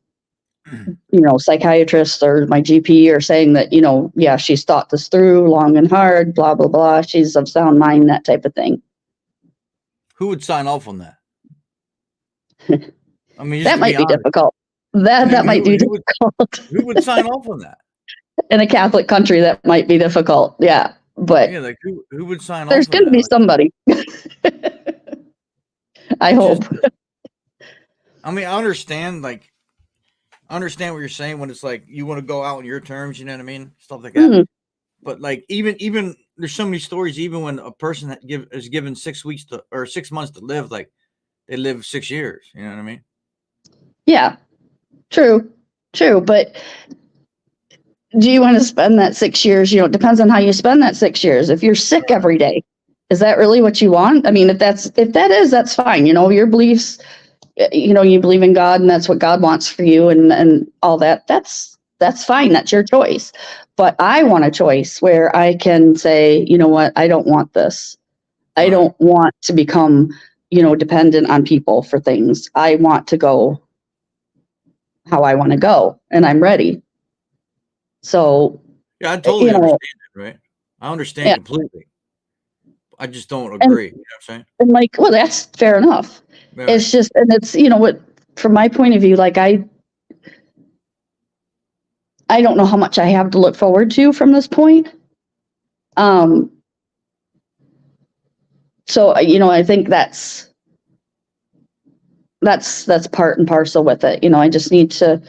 psychiatrists or my GP, or saying that, yeah, she's thought this through long and hard, blah, blah, blah. She's of sound mind, that type of thing. Who would sign off on that? I mean, that might be difficult. That might be difficult. Who would sign off on that? In a Catholic country, that might be difficult. Yeah. But yeah, like who would sign off? There's going to be somebody. I hope. I mean, I understand what you're saying when it's like you want to go out on your terms, you know what I mean? Stuff like that. Mm-hmm. But like even there's so many stories, even when a person is given 6 months to live, like they live 6 years, you know what I mean? Yeah. True. But do you want to spend that 6 years? It depends on how you spend that 6 years. If you're sick every day, is that really what you want? I mean, if that is, that's fine. Your beliefs, you believe in God and that's what God wants for you and all that. That's fine. That's your choice. But I want a choice where I can say, you know what? I don't want this. I don't want to become, dependent on people for things. I want to go how I want to go, and I'm ready. So yeah, I totally understand it, right? I understand completely. I just don't agree. You know what I'm saying? And like, well, that's fair enough. Yeah. It's just, and it's, what, from my point of view, like I don't know how much I have to look forward to from this point. So, I think that's part and parcel with it. I just need to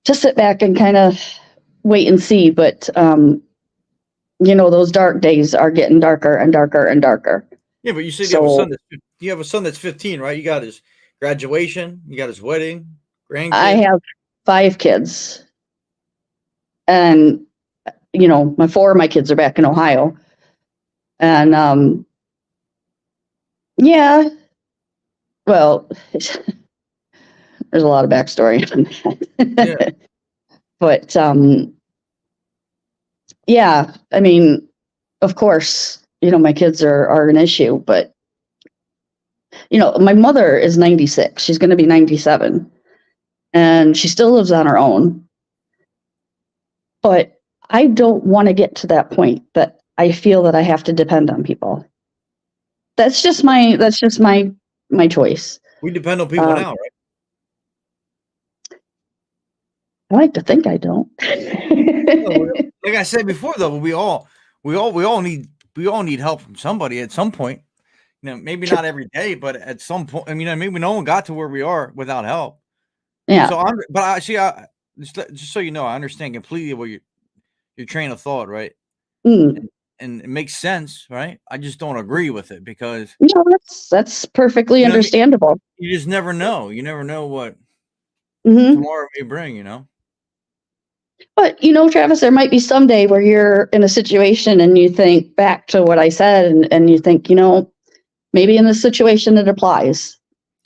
sit back and kind of wait and see. But, those dark days are getting darker and darker and darker. Yeah, but you said you have a son that's 15, right? You got his graduation, you got his wedding, grandkids. I have 5 kids. And, 4 of my kids are back in Ohio. And, yeah, well, there's a lot of backstory. Yeah. But, yeah, I mean, of course, my kids are an issue, but, my mother is 96. She's going to be 97. And she still lives on her own. But I don't want to get to that point that I feel that I have to depend on people. That's just my choice. We depend on people now, right? I like to think I don't. Like I said before, though, we all need help from somebody at some point. Maybe not every day, but at some point. I mean, maybe no one got to where we are without help. Yeah. So just so you know, I understand completely what your train of thought, right? Mm. And it makes sense, right? I just don't agree with it because that's perfectly understandable. You just never know. You never know what tomorrow may bring, But Travis, there might be some day where you're in a situation and you think back to what I said and you think, maybe in this situation it applies,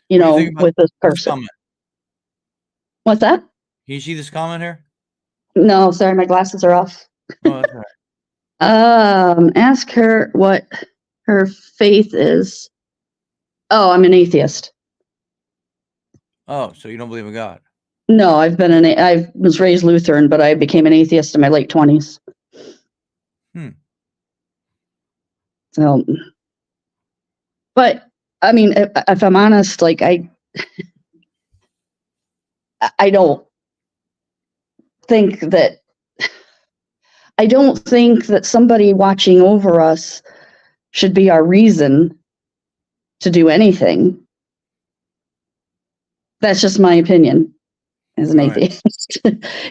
with this person. What's that? Can you see this comment here? No, sorry, my glasses are off. Oh, that's all right. Ask her what her faith is. Oh, I'm an atheist. Oh, so you don't believe in God? No, I was raised Lutheran, but I became an atheist in my late 20s. So, but I mean, if I'm honest, like I don't think that somebody watching over us should be our reason to do anything. That's just my opinion as an Right. atheist,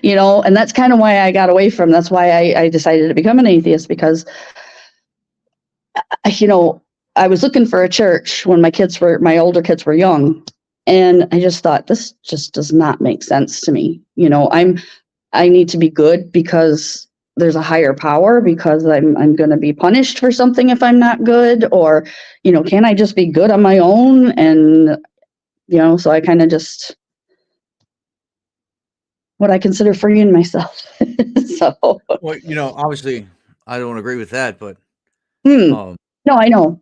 you know, and that's kind of why I got away from, that's why I decided to become an atheist, because, you know, I was looking for a church when my older kids were young. And I just thought, this just does not make sense to me. You know, I need to be good because there's a higher power, because I'm going to be punished for something if I'm not good, or, you know, can I just be good on my own? And, you know, so I kind of just, what I consider freeing myself. So, Well, you know, obviously I don't agree with that, but, no, I know.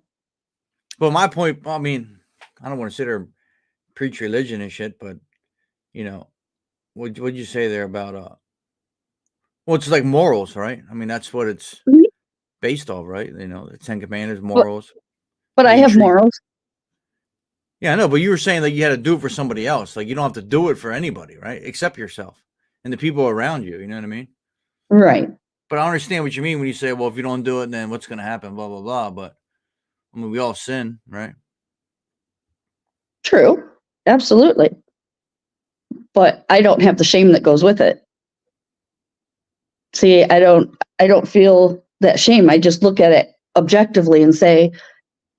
but my point, I mean, I don't want to sit here and preach religion and shit, but, you know, what'd you say there about, well, it's like morals, right? I mean, that's what it's Mhm. based off, right? You know, the 10 Commandments, morals. But how I you have treat- morals. Yeah, I know, but you were saying like you had to do it for somebody else. Like you don't have to do it for anybody, right? Except yourself and the people around you. You know what I mean? Right. But I understand what you mean when you say, well, if you don't do it, then what's going to happen? Blah, blah, blah. But I mean, we all sin, right? True. Absolutely. But I don't have the shame that goes with it. See, I don't feel that shame. I just look at it objectively and say,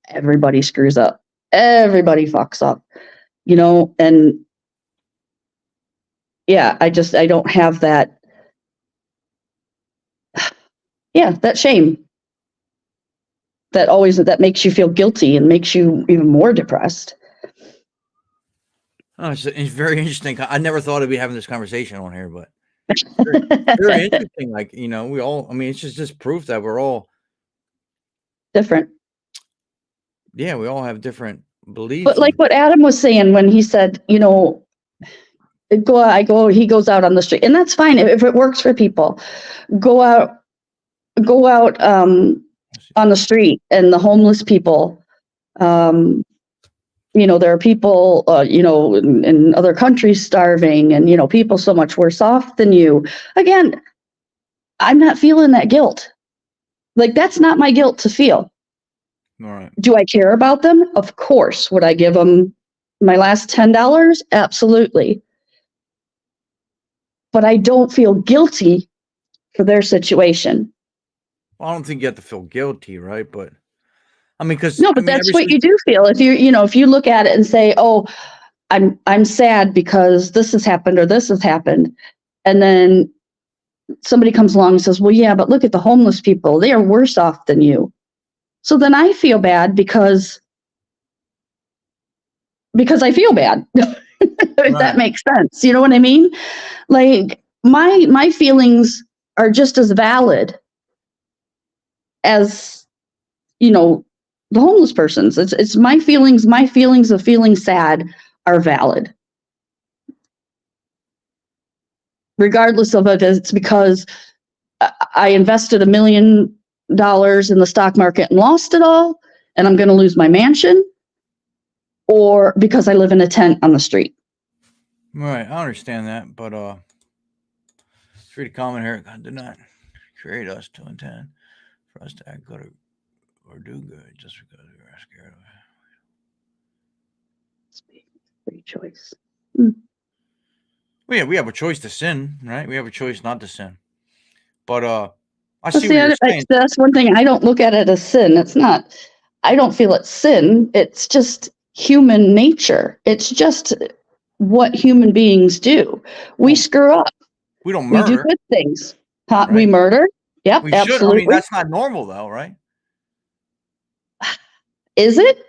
everybody screws up. Everybody fucks up, you know, and yeah, I don't have that. Yeah, that shame that makes you feel guilty and makes you even more depressed. Oh, it's very interesting. I never thought I'd be having this conversation on here, but very interesting. Like, you know, I mean, it's just proof that we're all Different. Yeah, we all have different beliefs. But like what Adam was saying when he said, you know, he goes out on the street, and that's fine if it works for people. Go out on the street, and the homeless people, you know, there are people, you know, in other countries starving, and, you know, people so much worse off than you. Again, I'm not feeling that guilt. Like, that's not my guilt to feel. All right. Do I care about them? Of course. Would I give them my last $10? Absolutely. But I don't feel guilty for their situation. Well, I don't think you have to feel guilty, right? But I mean, because No, but that's what you do feel. If if you look at it and say, oh, I'm sad because this has happened or this has happened. And then somebody comes along and says, well, yeah, but look at the homeless people. They are worse off than you. So then I feel bad because I feel bad, if that makes sense. You know what I mean? Like my feelings are just as valid as, you know, the homeless person's. It's my feelings of feeling sad are valid. Regardless of if it's because I invested $1 million in the stock market and lost it all, and I'm going to lose my mansion, or because I live in a tent on the street. Right, I understand that, but it's pretty common here. God did not create us to intend for us to act good or do good just because we are scared of it. Free choice. Well, yeah, we have a choice to sin, right? We have a choice not to sin. But I see what you're saying. That's one thing. I don't look at it as sin. It's not. I don't feel it's sin. It's just human nature. It's just what human beings do. We screw up. We don't murder. We do good things. Right? We murder. Yep, we absolutely. should. I mean, that's not normal, though, right? Is it?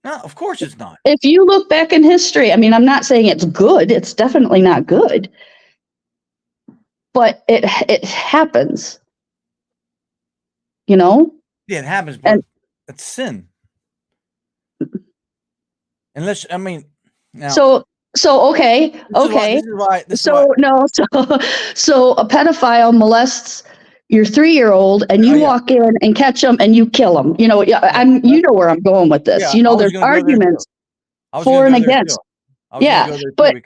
No, of course it's not. If you look back in history, I mean, I'm not saying it's good. It's definitely not good. But it happens. You know? Yeah, it happens, but it's sin. Unless, I mean, now, so okay. This is why. So a pedophile molests your 3-year-old, and you walk in and catch them and you kill them. You know, you know where I'm going with this. Yeah, you know, there's arguments for and against. Yeah, but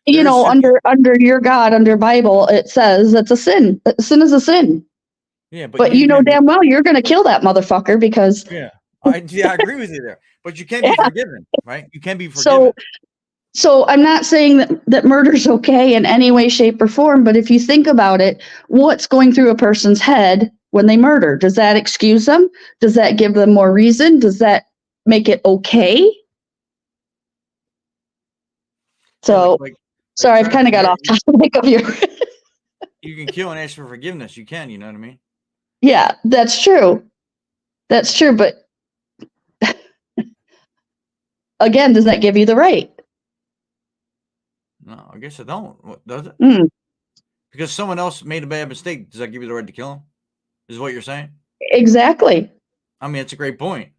you know, under your God, under Bible, it says it's a sin. Sin is a sin. Yeah, But you know damn well you're going to kill that motherfucker because. Yeah, I agree with you there. But you can't be forgiven, right? You can be forgiven. So I'm not saying that murder's okay in any way, shape, or form, but if you think about it, what's going through a person's head when they murder? Does that excuse them? Does that give them more reason? Does that make it okay? So, sorry, I've kind of got off topic of your. You can kill and ask for forgiveness. You can, you know what I mean? Yeah, that's true. That's true, but again, does that give you the right? No, I guess I don't. Does it? Mm. Because someone else made a bad mistake. Does that give you the right to kill him? Is what you're saying? Exactly. I mean, it's a great point.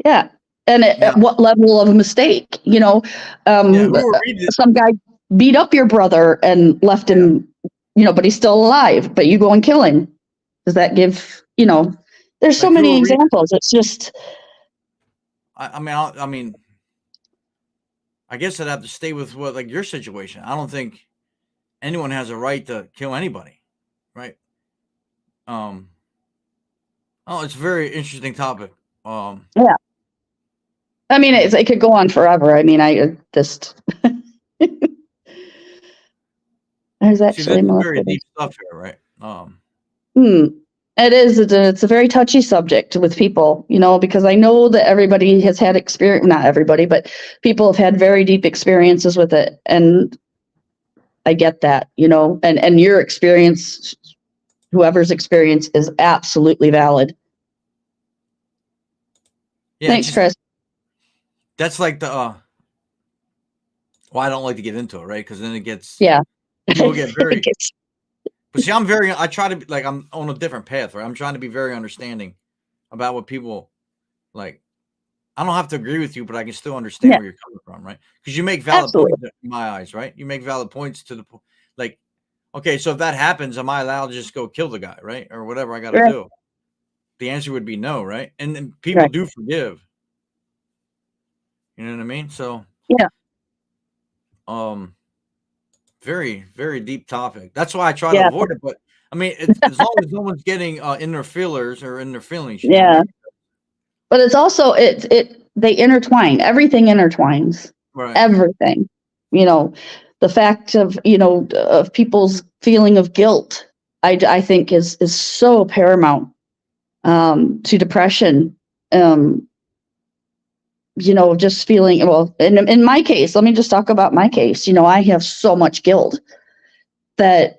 Yeah. And at what level of a mistake? You know, some guy beat up your brother and left him, you know, but he's still alive, but you go and kill him. Does that give, you know, there's so many examples. It's just. I mean, I guess I'd have to stay with like your situation. I don't think anyone has a right to kill anybody, right? Oh, it's a very interesting topic. Yeah. I mean, it could go on forever. I mean, I just. There's actually very deep stuff here, right? It is. It's a very touchy subject with people, you know, because I know that everybody has had experience. Not everybody, but people have had very deep experiences with it, and I get that, you know, and your experience, whoever's experience, is absolutely valid. Yeah, thanks, Chris. That's like the. Well, I don't like to get into it, right? Because then it gets. Yeah. People get very. But see, I try to be like, I'm on a different path, right? I'm trying to be very understanding about what people like. I don't have to agree with you, but I can still understand where you're coming from, right? Because you make valid points in my eyes, right? You make valid points to the like, okay, so if that happens, am I allowed to just go kill the guy, right? Or whatever I got to do? The answer would be no, right? And then people do forgive. You know what I mean? So yeah. Very, very deep topic. That's why I try to avoid it. But I mean, as long as no one's getting in their feelers or in their feelings. Yeah. I mean? But it's also they intertwine. Everything intertwines. Right. Everything. You know, the fact of, you know, of people's feeling of guilt, I think is so paramount to depression. You know, just feeling, well, in my case, let me just talk about my case. You know, I have so much guilt that's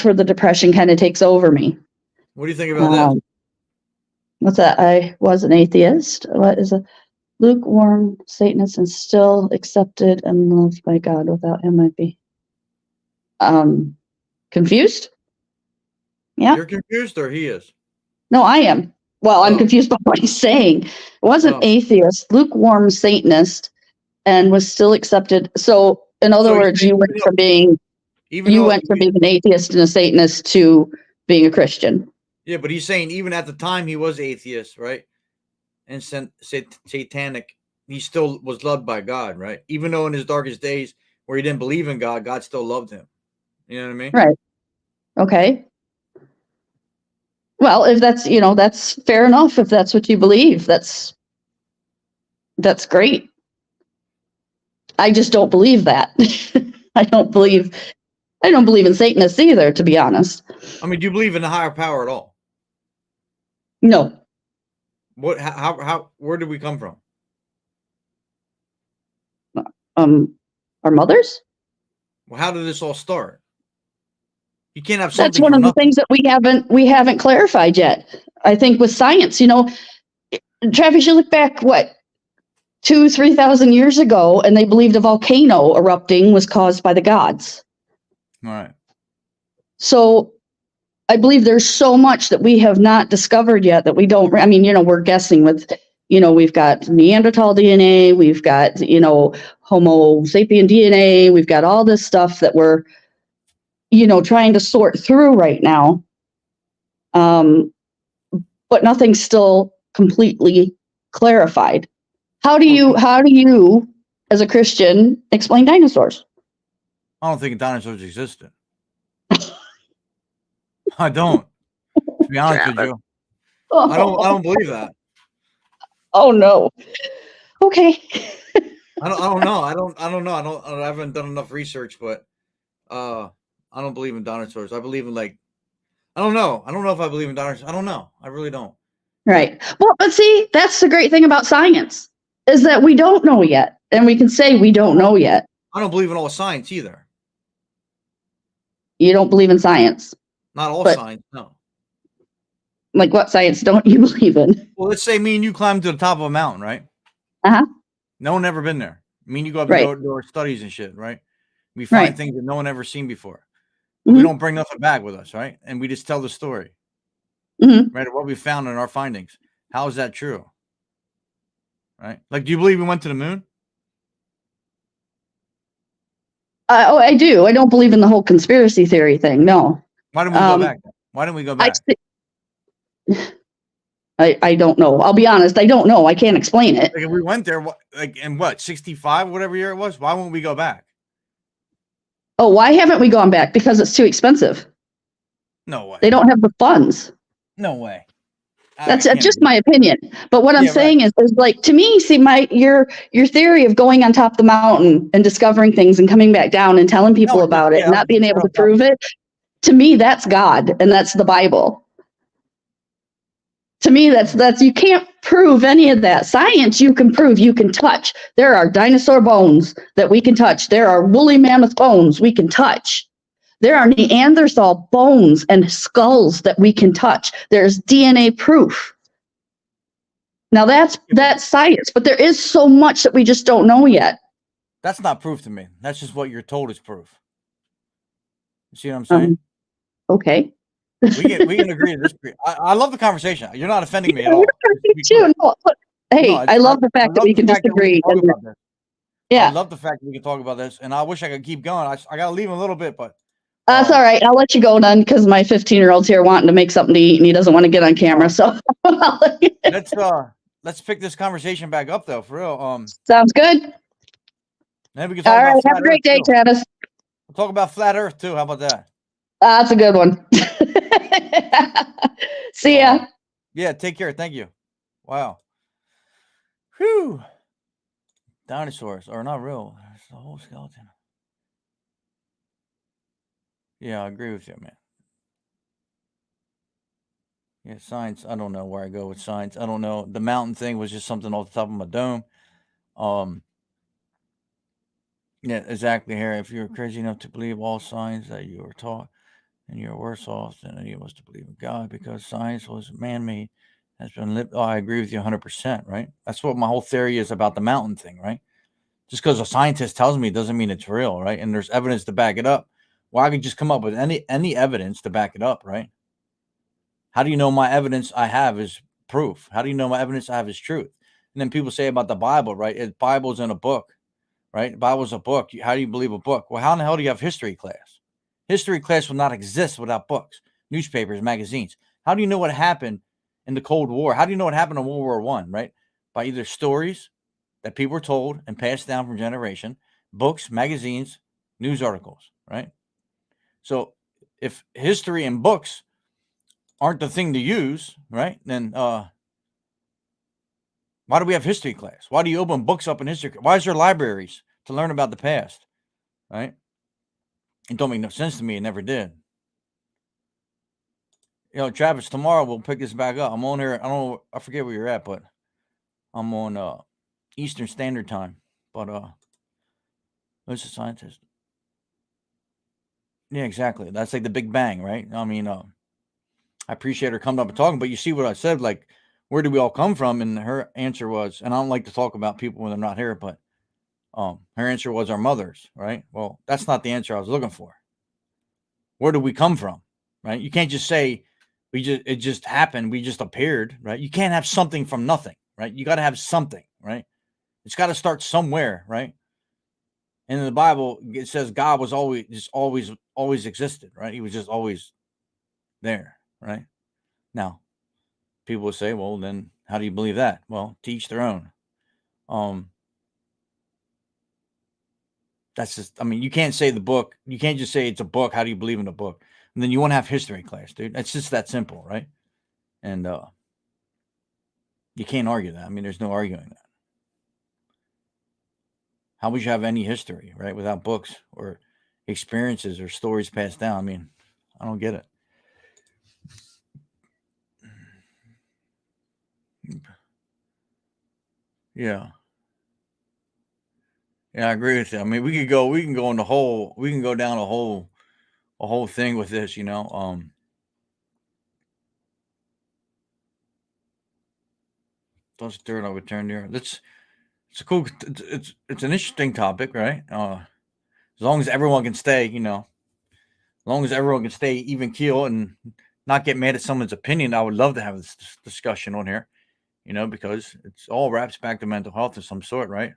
where the depression kind of takes over me. What do you think about that? What's that? I was an atheist. What is a lukewarm Satanist and still accepted and loved by God? Without him, I'd be confused. Yeah. You're confused, or he is? No, I am. Well, I'm confused by what he's saying. I was an atheist, lukewarm Satanist, and was still accepted. So, in other words, you went from being an atheist and a Satanist to being a Christian. Yeah, but he's saying even at the time he was atheist, right? And satanic, he still was loved by God, right? Even though in his darkest days where he didn't believe in God, God still loved him. You know what I mean? Right. Okay. Well, if that's, you know, that's fair enough. If that's what you believe, that's great. I just don't believe that. I don't believe in Satanists either, to be honest. I mean, do you believe in a higher power at all? No. What? How? Where did we come from? Our mothers. Well, how did this all start? You can't have something. That's one of the things that we haven't clarified yet. I think with science, you know, Travis, you look back 2,000-3,000 years ago, and they believed a volcano erupting was caused by the gods. All right. So I believe there's so much that we have not discovered yet that we don't. I mean, you know, we're guessing with, you know, we've got Neanderthal DNA, we've got, you know, Homo sapien DNA, we've got all this stuff that we're, you know, trying to sort through right now. But nothing's still completely clarified. How do you, as a Christian, explain dinosaurs? I don't think dinosaurs existed. I don't. To be honest with you, I don't believe that. Oh no. Okay. I don't know. I don't know. I haven't done enough research, but I don't believe in dinosaurs. I believe in like I don't know. I don't know if I believe in dinosaurs. I don't know. I really don't. Right. Well, but see, that's the great thing about science is that we don't know yet, and we can say we don't know yet. I don't believe in all science either. You don't believe in science. Not all But- science, no. Like, what science don't you believe in? Well, let's say me and you climb to the top of a mountain, right? Uh-huh. No one ever been there. Me and you go up Right. and do our studies and shit, right? We find Right. things that no one ever seen before. But we don't bring nothing back with us, right? And we just tell the story, Mhm. right? Of what we found in our findings. How is that true? Right? Like, do you believe we went to the moon? Oh, I do. I don't believe in the whole conspiracy theory thing. No. Why didn't we go back? Why didn't we go back? I don't know. I'll be honest. I don't know. I can't explain it. Like, if we went there, like in what 65, whatever year it was, why won't we go back? Oh, why haven't we gone back? Because it's too expensive. No way. They don't have the funds. No way. That's just my opinion. But what I'm saying is like, to me, see, your theory of going on top of the mountain and discovering things and coming back down and telling people about it and not being able to prove it, to me, that's God and that's the Bible. To me, that's you can't prove any of that. Science, you can prove, you can touch. There are dinosaur bones that we can touch. There are woolly mammoth bones we can touch. There are Neanderthal bones and skulls that we can touch. There's DNA proof. Now that's science, but there is so much that we just don't know yet. That's not proof to me. That's just what you're told is proof. You see what I'm saying? Okay. We can agree to disagree. I love the conversation. You're not offending me at all. Hey, I love the fact that we can disagree. Yeah, I love the fact that we can talk about this, and I wish I could keep going. I got to leave in a little bit, but that's all right. I'll let you go then, because my 15-year-old's here wanting to make something to eat, and he doesn't want to get on camera. So let's pick this conversation back up, though, for real. Sounds good. Then we can talk all about right. Have a great day, Travis. We'll talk about flat Earth too. How about that? That's a good one. See ya. Yeah, take care. Thank you. Wow. Whew. Dinosaurs are not real. It's the whole skeleton. Yeah, I agree with you, man. Yeah, science. I don't know where I go with science. I don't know. The mountain thing was just something off the top of my dome. Yeah, exactly, Harry. If you're crazy enough to believe all science that you were taught, and you're worse off than any of us to believe in God, because science was man-made, has been lived. Oh, I agree with you 100%, right? That's what my whole theory is about the mountain thing, right? Just because a scientist tells me doesn't mean it's real, right? And there's evidence to back it up. Well, I can just come up with any evidence to back it up, right? How do you know my evidence I have is proof? How do you know my evidence I have is truth? And then people say about the Bible, right? The Bible's in a book, right? The Bible's a book. How do you believe a book? Well, how in the hell do you have history class? History class would not exist without books, newspapers, magazines. How do you know what happened in the Cold War? How do you know what happened in World War I, right? By either stories that people were told and passed down from generation, books, magazines, news articles, right? So if history and books aren't the thing to use, right, then why do we have history class? Why do you open books up in history? Why is there libraries to learn about the past, right? It don't make no sense to me. It never did. You know, Travis, tomorrow we'll pick this back up. I'm on here. I forget where you're at, but I'm on Eastern Standard Time. But who's a scientist? Yeah, exactly. That's like the Big Bang, right? I mean, I appreciate her coming up and talking, but you see what I said, like, where do we all come from? And her answer was, and I don't like to talk about people when they're not here, but her answer was our mothers, right? Well, that's not the answer I was looking for. Where do we come from, right? You can't just say it just happened. We just appeared, right? You can't have something from nothing, right? You got to have something, right? It's got to start somewhere, right? And in the Bible, it says God was always existed, right? He was just always there, right? Now, people will say, well, then how do you believe that? Well, to each their own. That's just, I mean, you can't say the book. You can't just say it's a book. How do you believe in a book? And then you want to have history class, dude. It's just that simple, right? And you can't argue that. I mean, there's no arguing that. How would you have any history, right, without books or experiences or stories passed down? I mean, I don't get it. Yeah. Yeah, I agree with you. I mean, we can go down a whole thing with this, Toss dirt overturned here. It's a cool. It's an interesting topic, right? As long as everyone can stay, as long as everyone can stay even keel and not get mad at someone's opinion, I would love to have this discussion on here, because it's all wraps back to mental health of some sort, right?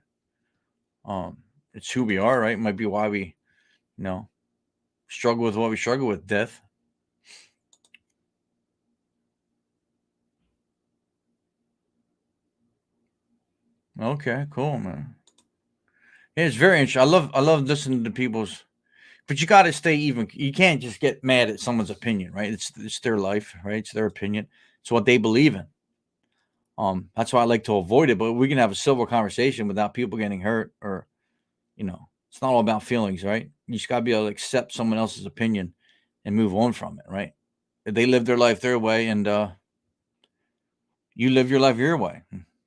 It's who we are, right? It might be why we, struggle with what we struggle with, death. Okay, cool, man. Yeah, it's very interesting. I love listening to people's, but you got to stay even. You can't just get mad at someone's opinion, right? It's their life, right? It's their opinion. It's what they believe in. That's why I like to avoid it. But we can have a civil conversation without people getting hurt, or, it's not all about feelings, right? You just got to be able to accept someone else's opinion and move on from it, right? They live their life their way, and you live your life your way.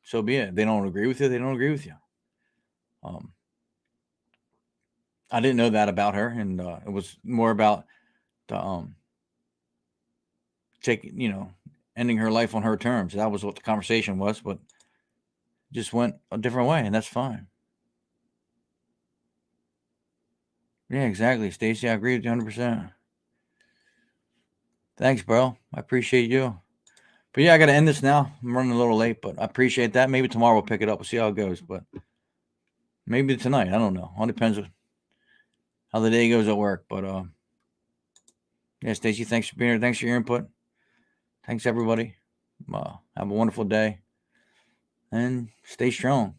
So be it. If they don't agree with you, they don't agree with you. I didn't know that about her, and it was more about the ending her life on her terms. That was what the conversation was, but just went a different way, and that's fine. Yeah, exactly, Stacy. I agree with you 100%. Thanks, bro. I appreciate you. But yeah, I got to end this now. I'm running a little late, but I appreciate that. Maybe tomorrow we'll pick it up. We'll see how it goes, but maybe tonight. I don't know. All depends on how the day goes at work. But yeah, Stacy, thanks for being here. Thanks for your input. Thanks, everybody. Have a wonderful day and stay strong.